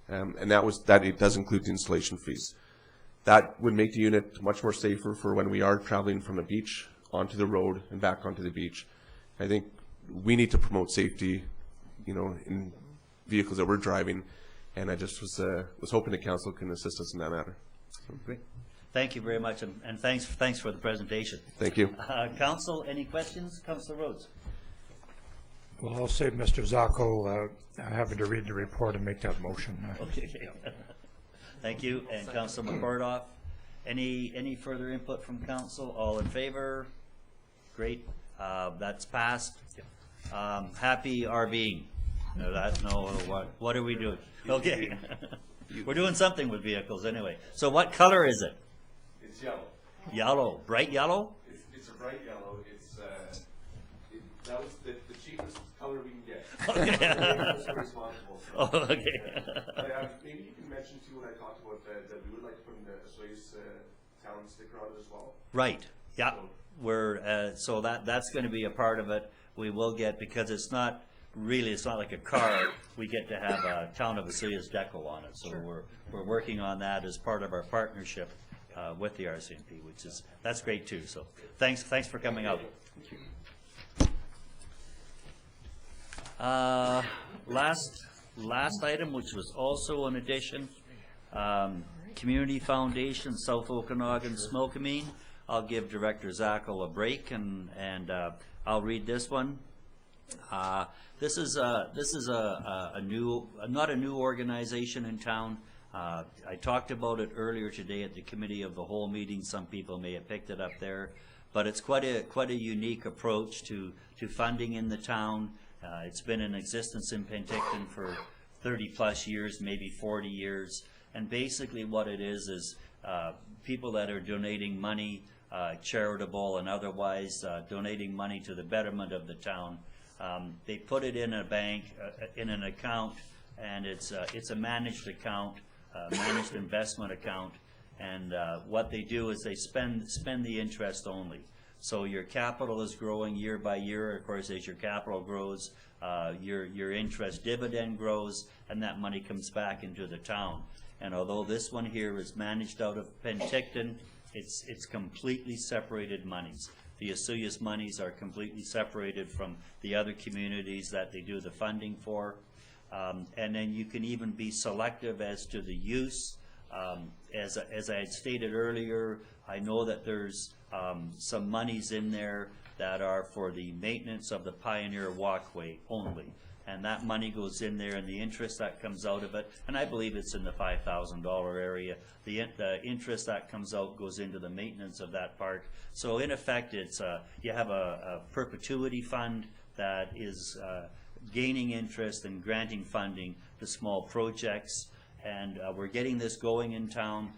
Speaker 8: and that it does include the installation fees. That would make the unit much more safer for when we are traveling from the beach onto the road and back onto the beach. I think we need to promote safety, you know, in vehicles that we're driving, and I just was hoping the council can assist us in that matter.
Speaker 1: Great. Thank you very much, and thanks for the presentation.
Speaker 8: Thank you.
Speaker 1: Council, any questions? Councilor Rhodes.
Speaker 4: Well, I'll save Mr. Zacco having to read the report and make that motion.
Speaker 1: Okay. Thank you. And Councilor McCordoff, any further input from council? All in favor? Great. That's passed. Happy RVing. What are we doing? Okay. We're doing something with vehicles anyway. So what color is it?
Speaker 8: It's yellow.
Speaker 1: Yellow. Bright yellow?
Speaker 8: It's a bright yellow. That was the cheapest color we can get.
Speaker 1: Okay.
Speaker 8: Responsible.
Speaker 1: Oh, okay.
Speaker 8: Maybe you can mention too when I talked about that we would like to put in a Soyuz town sticker on it as well.
Speaker 1: Right. Yeah. We're so that's going to be a part of it. We will get, because it's not like a car. We get to have a Town of Vesuvius deco on it. So sure. we're working on that as part of our partnership with the RCMP, that's great too. So thanks for coming out. Thank you. Last item, which was also an addition, Community Foundation, South Okanagan, Smokamine. I'll give Director Zacco a break, and I'll read this one. This is a new, not a new organization in town. I talked about it earlier today at the Committee of the Whole meeting. Some people may have picked it up there, but it's quite a unique approach to funding in the town. It's been in existence in Penticton for 30 plus years, maybe 40 years. And basically what it is people that are donating money, charitable and otherwise, donating money to the betterment of the town. They put it in a bank, in an account, and it's a managed account, managed investment account. And what they do is they spend the interest only. So your capital is growing year by year. Of course, as your capital grows, your interest dividend grows, and that money comes back into the town. And although this one here is managed out of Penticton, it's completely separated monies. The Vesuvius monies are completely separated from the other communities that they do the funding for. And then you can even be selective as to the use. As I had stated earlier, I know that there's some monies in there that are for the maintenance of the Pioneer Walkway only. And that money goes in there, and the interest that comes out of it, and I believe it's in the $5,000 area, the interest that comes out goes into the maintenance of that park. So in effect, it's you have a perpetuity fund that is gaining interest and granting funding to small projects. And we're getting this going in town.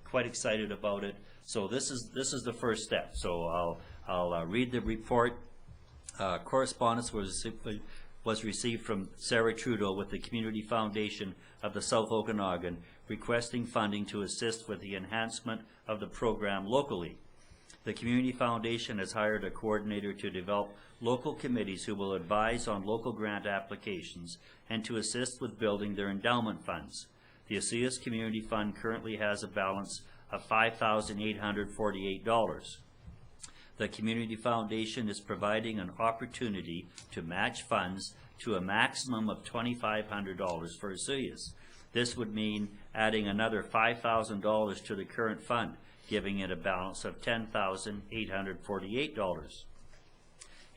Speaker 1: Quite excited about it. So this is the first step. So I'll read the report. Correspondence was received from Sarah Trudeau with the Community Foundation of the South Okanagan, requesting funding to assist with the enhancement of the program locally. The Community Foundation has hired a coordinator to develop local committees who will advise on local grant applications and to assist with building their endowment funds. The Vesuvius Community Fund currently has a balance of $5,848. The Community Foundation is providing an opportunity to match funds to a maximum of $2,500 for Vesuvius. This would mean adding another $5,000 to the current fund, giving it a balance of $10,848.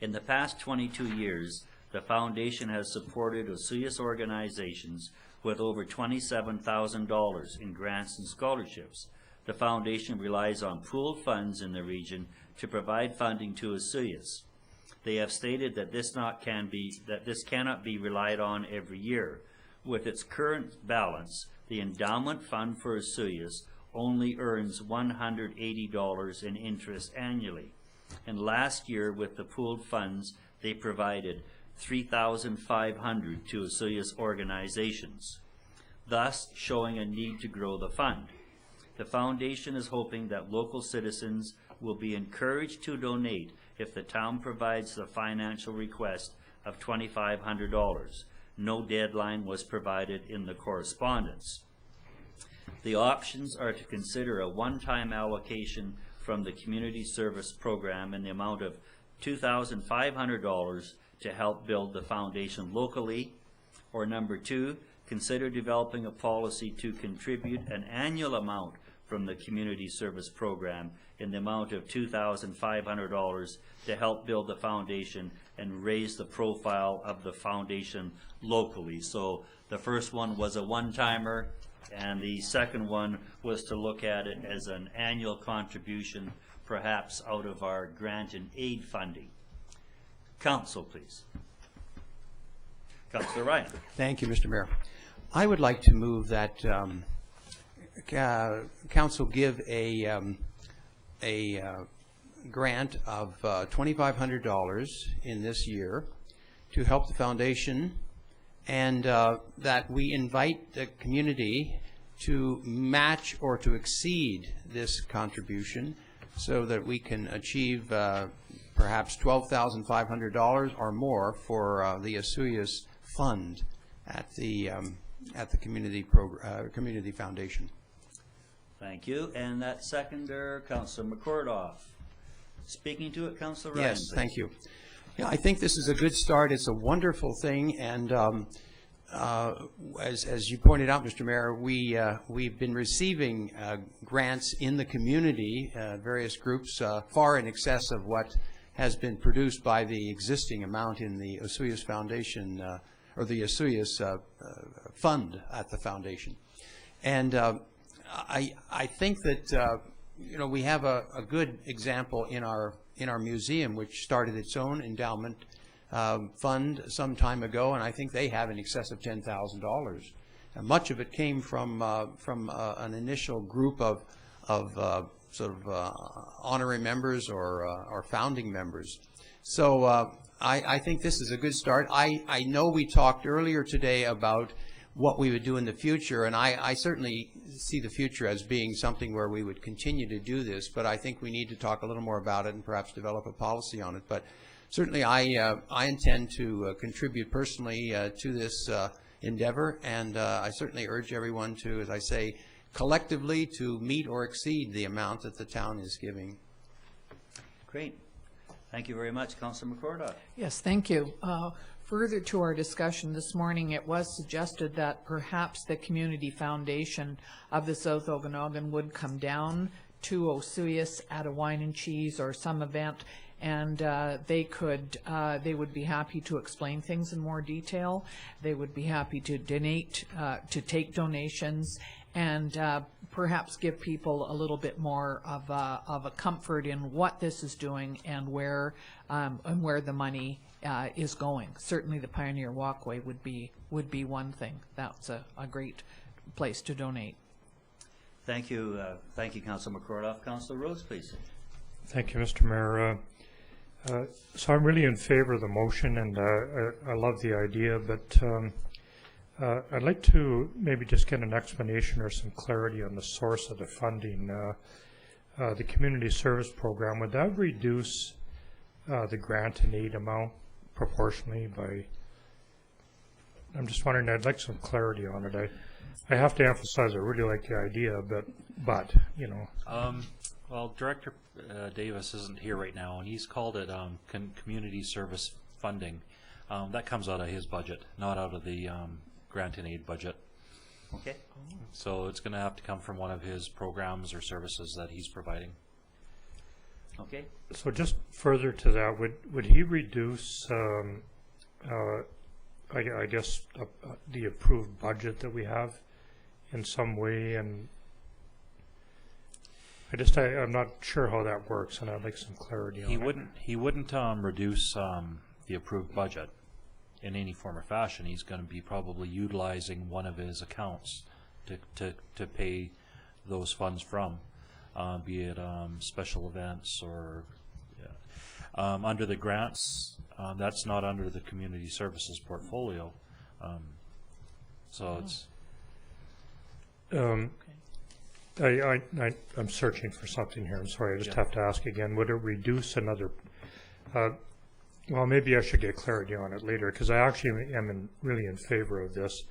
Speaker 1: In the past 22 years, the Foundation has supported Vesuvius organizations with over $27,000 in grants and scholarships. The Foundation relies on pooled funds in the region to provide funding to Vesuvius. They have stated that this cannot be relied on every year. With its current balance, the endowment fund for Vesuvius only earns $180 in interest annually. And last year, with the pooled funds, they provided $3,500 to Vesuvius organizations, thus showing a need to grow the fund. The Foundation is hoping that local citizens will be encouraged to donate if the town provides the financial request of $2,500. No deadline was provided in the correspondence. The options are to consider a one-time allocation from the Community Service Program in the amount of $2,500 to help build the foundation locally, or number 2, consider developing a policy to contribute an annual amount from the Community Service Program in the amount of $2,500 to help build the foundation and raise the profile of the foundation locally. So the first one was a one-timer, and the second one was to look at it as an annual contribution, perhaps out of our grant and aid funding. Council, please. Councilor Ryan.
Speaker 5: Thank you, Mr. Mayor. I would like to move that council give a grant of $2,500 in this year to help the foundation, and that we invite the community to match or to exceed this contribution so that we can achieve perhaps $12,500 or more for the Asuyas fund at the community foundation.
Speaker 1: Thank you. And that seconder, Councilor McCordoff. Speaking to it, Councilor Ryan.
Speaker 5: Yes, thank you. Yeah, I think this is a good start. It's a wonderful thing, and as you pointed out, Mr. Mayor, we've been receiving grants in the community, various groups, far in excess of what has been produced by the existing amount in the Asuyas Foundation, or the Asuyas fund at the foundation. And I think that we have a good example in our museum, which started its own endowment fund some time ago, and I think they have in excess of $10,000. And much of it came from an initial group of honorary members or founding members. So I think this is a good start. I know we talked earlier today about what we would do in the future, and I certainly see the future as being something where we would continue to do this, but I think we need to talk a little more about it and perhaps develop a policy on it. But certainly I intend to contribute personally to this endeavor, and I certainly urge everyone to, as I say, collectively to meet or exceed the amount that the town is giving.
Speaker 1: Great. Thank you very much, Councilor McCordoff.
Speaker 6: Yes, thank you. Further to our discussion this morning, it was suggested that perhaps the Community Foundation of the South Okanagan would come down to Asuyas at a wine and cheese or some event, and they would be happy to explain things in more detail. They would be happy to donate, to take donations, and perhaps give people a little bit more of a comfort in what this is doing and where the money is going. Certainly the Pioneer Walkway would be one thing. That's a great place to donate.
Speaker 1: Thank you, Councilor McCordoff. Councilor Rose, please.
Speaker 4: Thank you, Mr. Mayor. So I'm really in favor of the motion, and I love the idea, but I'd like to maybe just get an explanation or some clarity on the source of the funding. The Community Service Program, would that reduce the grant and aid amount proportionally by? I'm just wondering, I'd like some clarity on it. I have to emphasize I really like the idea, but you know.
Speaker 3: Well, Director Davis isn't here right now, and he's called it community service funding. That comes out of his budget, not out of the grant and aid budget.
Speaker 1: Okay.
Speaker 3: So it's going to have to come from one of his programs or services that he's providing.
Speaker 1: Okay.
Speaker 4: So just further to that, would he reduce, I guess, the approved budget that we have in some way? And I'm not sure how that works, and I'd like some clarity on it.
Speaker 3: He wouldn't reduce the approved budget in any form or fashion. He's going to be probably utilizing one of his accounts to pay those funds from, be it special events or under the grants. That's not under the community services portfolio, so it's.
Speaker 4: I'm searching for something here. I'm sorry. I just have to ask again. Would it reduce another? Well, maybe I should get clarity on it later, because I actually am really in favor of this.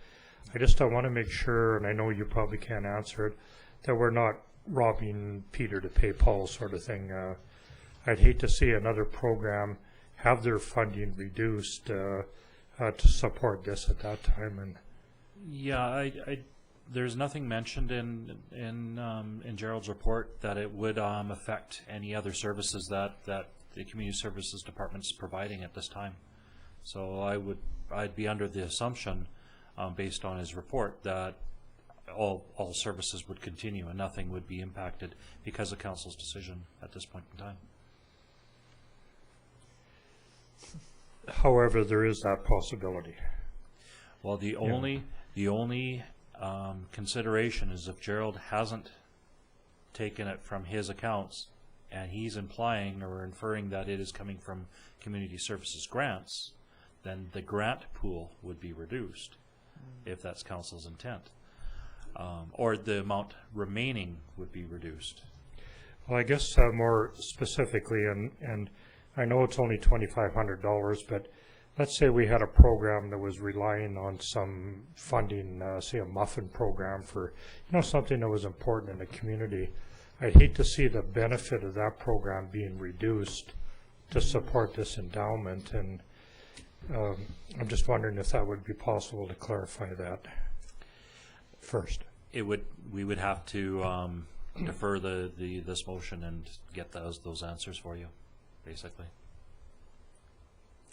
Speaker 4: I want to make sure, and I know you probably can't answer it, that we're not robbing Peter to pay Paul sort of thing. I'd hate to see another program have their funding reduced to support this at that time. And
Speaker 3: yeah, there's nothing mentioned in Gerald's report that it would affect any other services that the Community Services Department is providing at this time. So I'd be under the assumption, based on his report, that all services would continue and nothing would be impacted because of Council's decision at this point in time.
Speaker 4: However, there is that possibility.
Speaker 3: Well, the only consideration is if Gerald hasn't taken it from his accounts and he's implying or inferring that it is coming from community services grants, then the grant pool would be reduced, if that's Council's intent. Or the amount remaining would be reduced.
Speaker 4: Well, I guess more specifically, and I know it's only $2,500, but let's say we had a program that was relying on some funding, say a muffin program for, something that was important in the community. I'd hate to see the benefit of that program being reduced to support this endowment, and I'm just wondering if that would be possible to clarify that first.
Speaker 3: We would have to defer this motion and get those answers for you, basically.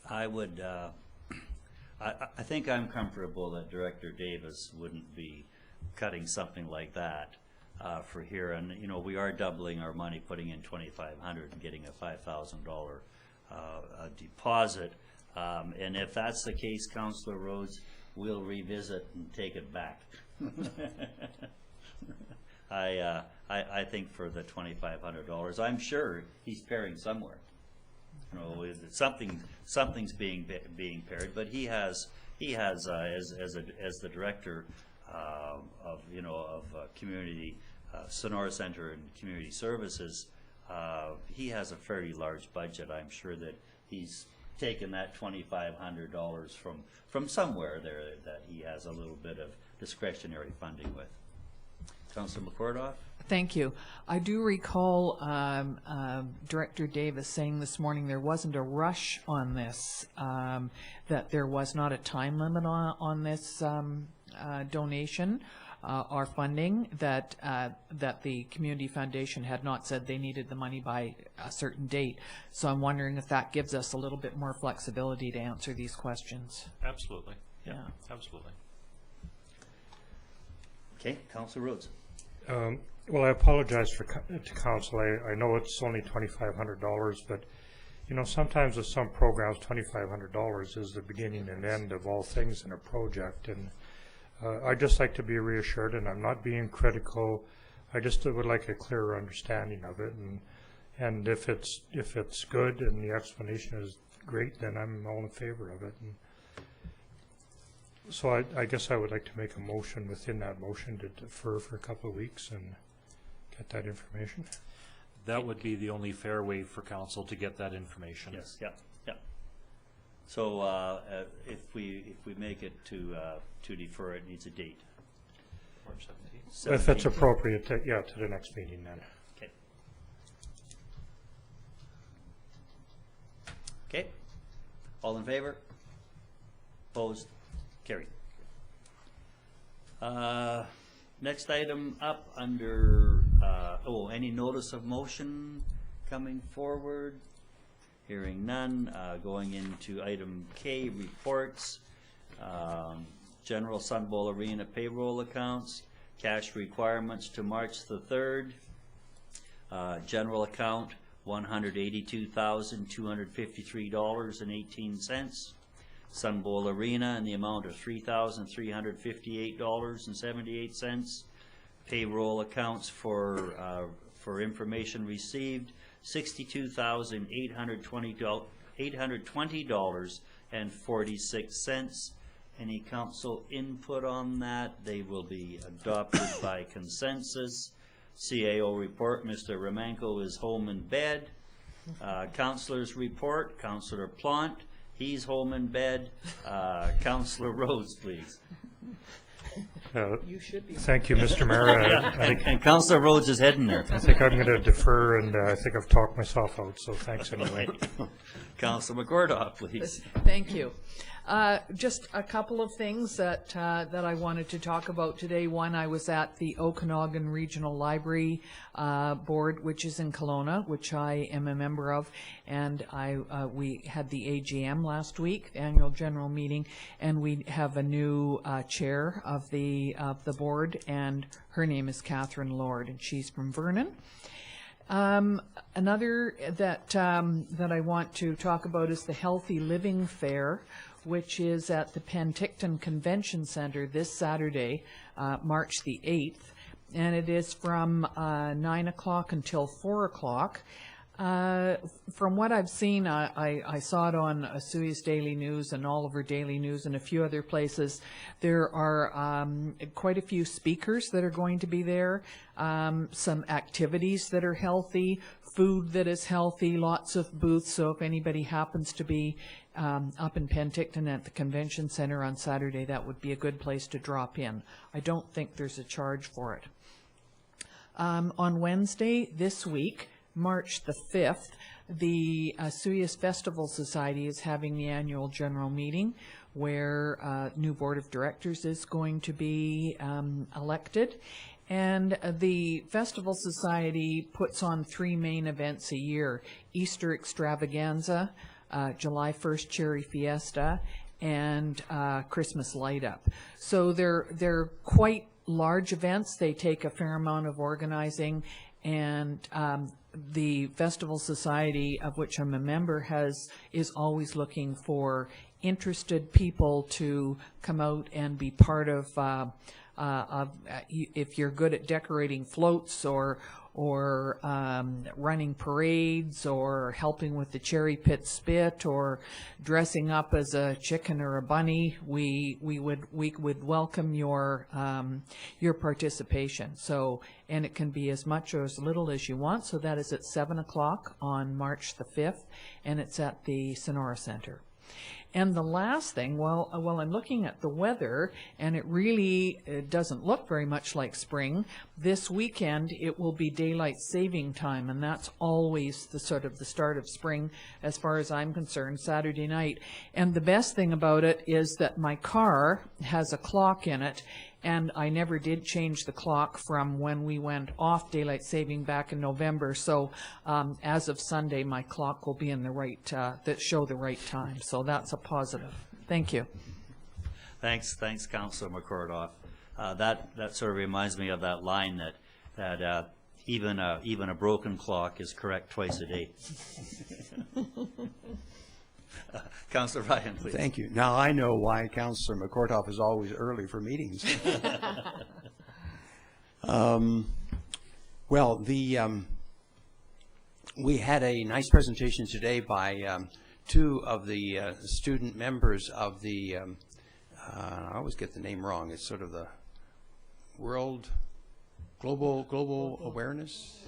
Speaker 1: I would, I think I'm comfortable that Director Davis wouldn't be cutting something like that for here. And, we are doubling our money, putting in $2,500 and getting a $5,000 deposit. And if that's the case, Councillor Rhodes, we'll revisit and take it back. I think for the $2,500, I'm sure he's pairing somewhere. Something's being paired, but he has as the director of community Sonora Center and Community Services, he has a fairly large budget. I'm sure that he's taken that $2,500 from somewhere there that he has a little bit of discretionary funding with. Councilor McCordoff?
Speaker 6: Thank you. I do recall Director Davis saying this morning there wasn't a rush on this, that there was not a time limit on this donation or funding, that the Community Foundation had not said they needed the money by a certain date. So I'm wondering if that gives us a little bit more flexibility to answer these questions.
Speaker 3: Absolutely. Yeah. Absolutely.
Speaker 1: Okay, Councilor Rhodes.
Speaker 4: Well, I apologize to Council. I know it's only $2,500, but sometimes with some programs, $2,500 is the beginning and end of all things in a project. And I'd just like to be reassured, and I'm not being critical. I just would like a clearer understanding of it, and if it's good and the explanation is great, then I'm all in favor of it. And so I guess I would like to make a motion within that motion to defer for a couple of weeks and get that information.
Speaker 3: That would be the only fair way for Council to get that information.
Speaker 1: Yes, yeah. So if we make it to defer, it needs a date.
Speaker 3: March 17th.
Speaker 4: If it's appropriate, to the next meeting then.
Speaker 1: Okay. Okay. All in favor? Opposed? Carried. Next item up under, any notice of motion coming forward? Hearing none. Going into item K, reports. General Sun Bowl Arena payroll accounts. Cash requirements to March the 3rd. General account, $182,253.18. Sun Bowl Arena in the amount of $3,358.78. Payroll accounts for information received, $62,820.46. Any council input on that? They will be adopted by consensus. CAO report, Mr. Romanko is home in bed. Councilor's report, Councilor Plant, he's home in bed. Councilor Rhodes, please.
Speaker 6: You should be.
Speaker 4: Thank you, Mr. Mayor. I think
Speaker 1: And Councilor Rhodes is heading there.
Speaker 4: I'm going to defer, and I think I've talked myself out, so thanks anyway.
Speaker 1: Councilor McCordoff, please.
Speaker 6: Thank you. Just a couple of things that I wanted to talk about today. One, I was at the Okanagan Regional Library Board, which is in Kelowna, which I am a member of, and we had the AGM last week, the annual general meeting, and we have a new chair of the board, and her name is Catherine Lord, and she's from Vernon. Another that I want to talk about is the Healthy Living Fair, which is at the Penticton Convention Center this Saturday, March the 8th, and it is from 9 o'clock until 4 o'clock. From what I've seen, I saw it on Asuyas Daily News and Oliver Daily News and a few other places. There are quite a few speakers that are going to be there, some activities that are healthy, food that is healthy, lots of booths, so if anybody happens to be up in Penticton at the Convention Center on Saturday, that would be a good place to drop in. I don't think there's a charge for it. On Wednesday this week, March the 5th, the Asuyas Festival Society is having the annual general meeting where new board of directors is going to be elected. And the Festival Society puts on 3 main events a year: Easter Extravaganza, July 1st Cherry Fiesta, and Christmas Light Up. So they're quite large events. They take a fair amount of organizing, and the Festival Society, of which I'm a member, is always looking for interested people to come out and be part of if you're good at decorating floats or running parades or helping with the cherry pit spit or dressing up as a chicken or a bunny, we would welcome your participation. So, and it can be as much or as little as you want. So that is at 7 o'clock on March the 5th, and it's at the Sonora Center. And the last thing, well, I'm looking at the weather, and it really doesn't look very much like spring. This weekend, it will be daylight saving time, and that's always the sort of the start of spring, as far as I'm concerned, Saturday night. And the best thing about it is that my car has a clock in it, and I never did change the clock from when we went off daylight saving back in November. So as of Sunday, my clock will be in the right, that show the right time. So that's a positive. Thank you.
Speaker 1: Thanks, Councilor McCordoff. That sort of reminds me of that line that even a broken clock is correct twice a day. Councilor Ryan, please.
Speaker 5: Thank you. Now I know why Councilor McCordoff is always early for meetings. Well, we had a nice presentation today by 2 of the student members of the, I always get the name wrong, it's sort of the Global Awareness?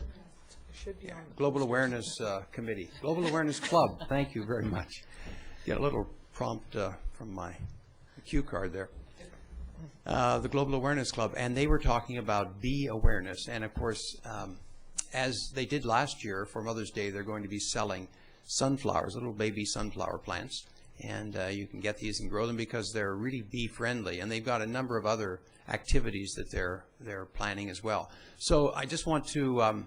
Speaker 5: Global Awareness Committee, Global Awareness Club. Thank you very much. Get a little prompt from my cue card there. The Global Awareness Club, and they were talking about bee awareness. And of course, as they did last year for Mother's Day, they're going to be selling sunflowers, little baby sunflower plants. And you can get these and grow them because they're really bee friendly. And they've got a number of other activities that they're planning as well. So I just want to,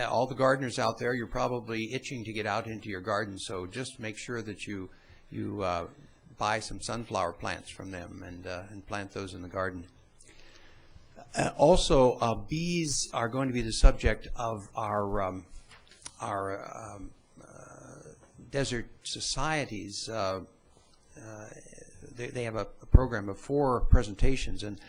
Speaker 5: all the gardeners out there, you're probably itching to get out into your garden. So just make sure that you buy some sunflower plants from them and plant those in the garden. Also, bees are going to be the subject of our desert societies. They have a program of 4 presentations, and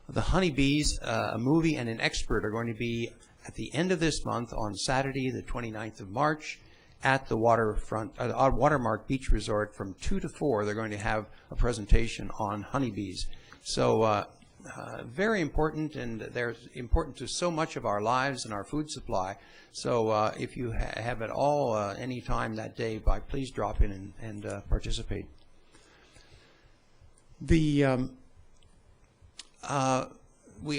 Speaker 5: the honeybees, a movie and an expert are going to be at the end of this month on Saturday, the 29th of March, at the Watermark Beach Resort from 2 to 4. They're going to have a presentation on honeybees. So very important, and they're important to so much of our lives and our food supply. So if you have it all any time that day, please drop in and participate. We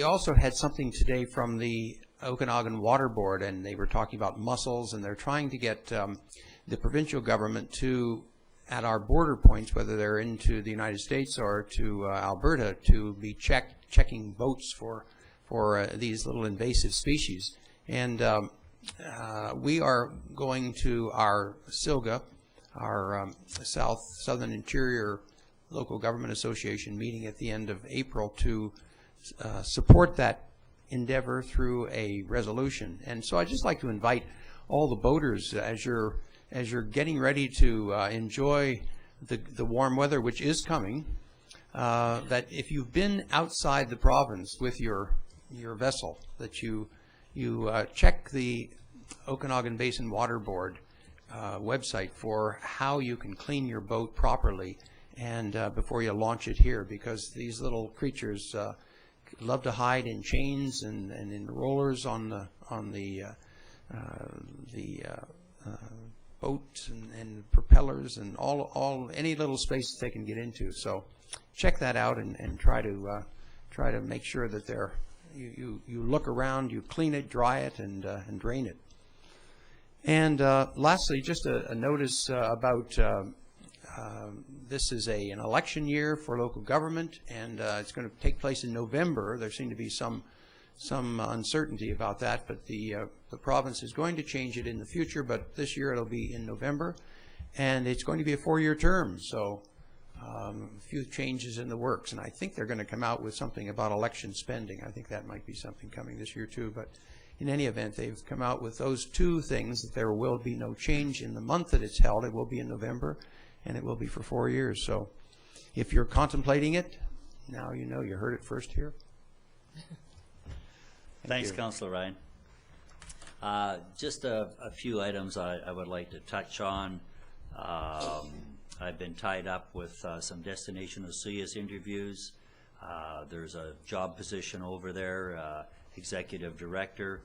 Speaker 5: also had something today from the Okanagan Water Board, and they were talking about mussels, and they're trying to get the provincial government to, at our border points, whether they're into the United States or to Alberta, to be checking boats for these little invasive species. And we are going to our SILGA, our Southern Interior Local Government Association meeting at the end of April to support that endeavor through a resolution. And so I'd just like to invite all the boaters, as you're getting ready to enjoy the warm weather, which is coming, that if you've been outside the province with your vessel, that you check the Okanagan Basin Water Board website for how you can clean your boat properly and before you launch it here, because these little creatures love to hide in chains and in rollers on the boat and propellers and any little space they can get into. So check that out and try to make sure that you look around, you clean it, dry it, and drain it. And lastly, just a notice about this is an election year for local government, and it's going to take place in November. There seemed to be some uncertainty about that, but the province is going to change it in the future, but this year it'll be in November, and it's going to be a 4-year term, so a few changes in the works, and I think they're going to come out with something about election spending. I think that might be something coming this year too, but in any event, they've come out with those two things, that there will be no change in the month that it's held. It will be in November, and it will be for 4 years. So if you're contemplating it, now you know. You heard it first here.
Speaker 1: Thanks, Councillor Ryan. Just a few items I would like to touch on. I've been tied up with some Destination Osuyas interviews. There's a job position over there, executive director.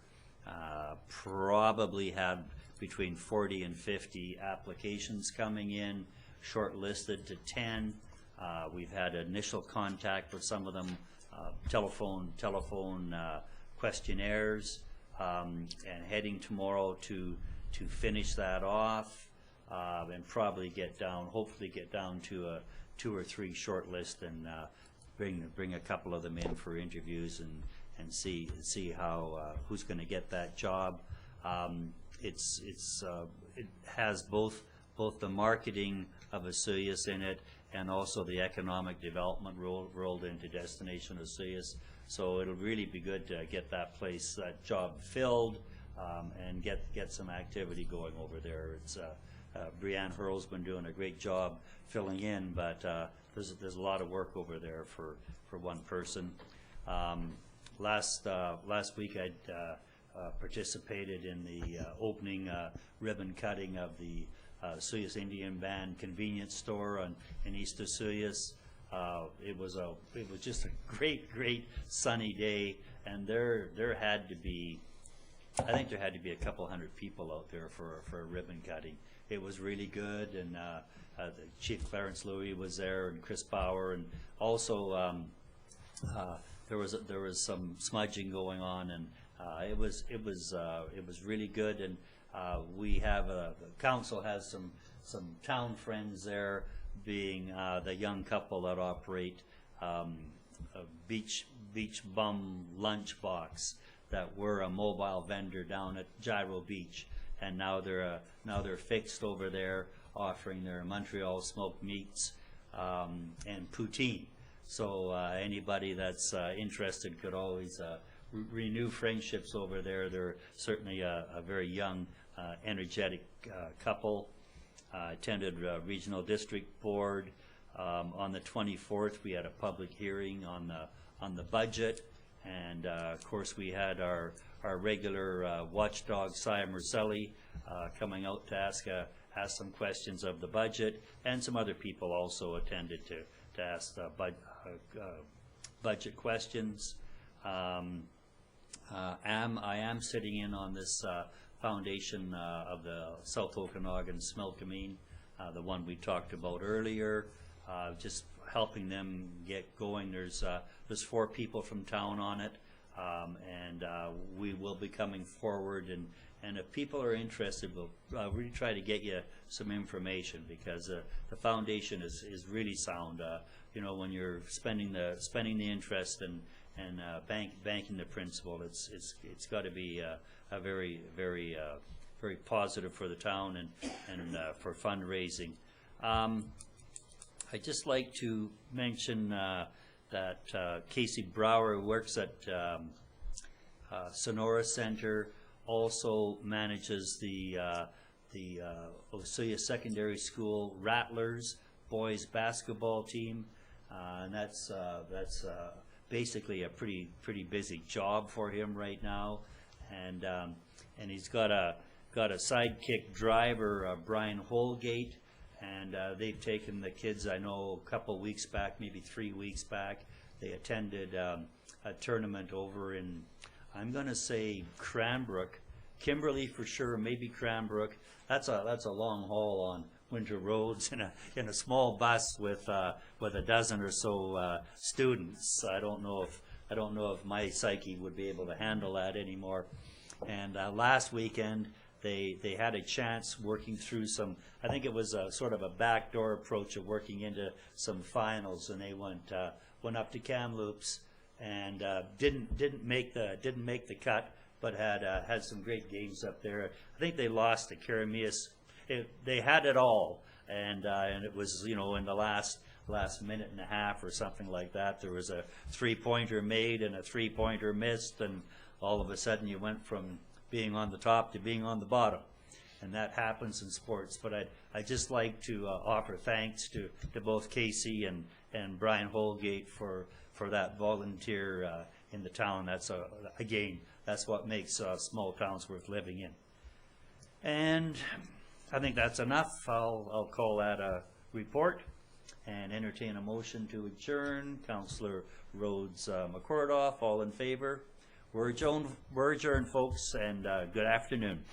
Speaker 1: Probably had between 40 and 50 applications coming in, shortlisted to 10. We've had initial contact with some of them, telephone questionnaires, and heading tomorrow to finish that off, and probably hopefully get down to a 2 or 3 short list, and bring a couple of them in for interviews and see how who's going to get that job. It has both the marketing of Osuyas in it, and also the economic development rolled into Destination Osuyas. So it'll really be good to get that job filled, and get some activity going over there. It's Brianne Hurl's been doing a great job filling in, but there's a lot of work over there for one person. Last week I participated in the opening ribbon cutting of the Osuyas Indian Band convenience store in East Osuyas. It was just a great sunny day, and there had to be a couple hundred people out there for a ribbon cutting. It was really good, and the Chief Clarence Louis was there, and Chris Bauer, and also there was some smudging going on, and it was really good. And we have the council has some town friends there, being the young couple that operate a beach bum lunchbox, that were a mobile vendor down at Gyro Beach, and now they're fixed over there, offering their Montreal smoked meats and poutine. So anybody that's interested could always renew friendships over there. They're certainly a very young, energetic couple. Attended Regional District Board. On the 24th, we had a public hearing on the budget, and of course we had our regular watchdog, Sia Mercelli, coming out to ask some questions of the budget, and some other people also attended to ask budget questions. I am sitting in on this foundation of the South Okanagan Smokamine, the one we talked about earlier, just helping them get going. There's 4 people from town on it, and we will be coming forward, and if people are interested, we'll really try to get you some information, because the foundation is really sound. You know, when you're spending the interest and banking the principal, it's got to be a very positive for the town and for fundraising. I'd just like to mention that Casey Brower works at Sonora Center, also manages the Osea Secondary School Rattlers boys basketball team, and that's basically a pretty busy job for him right now, and he's got a sidekick driver, Brian Holgate, and they've taken the kids, I know, a couple weeks back, maybe 3 weeks back. They attended a tournament over in, I'm going to say, Cranbrook, Kimberley for sure, maybe Cranbrook. That's a long haul on winter roads in a small bus with a dozen or so students. I don't know if my psyche would be able to handle that anymore. And last weekend they had a chance working through some. I think it was a sort of a backdoor approach of working into some finals, and they went up to Kamloops and didn't make the cut, but had some great games up there. I think they lost to Karamias. They had it all, and it was, you know, in the last minute and a half or something like that. There was a 3-pointer made and a 3-pointer missed, and all of a sudden you went from being on the top to being on the bottom, and that happens in sports. But I'd just like to offer thanks to both Casey and Brian Holgate for that volunteer in the town. That's again, that's what makes small towns worth living in. And I think that's enough. I'll call that a report and entertain a motion to adjourn. Councillor Rhodes, McCordoff, all in favor? We're adjourned, folks, and good afternoon.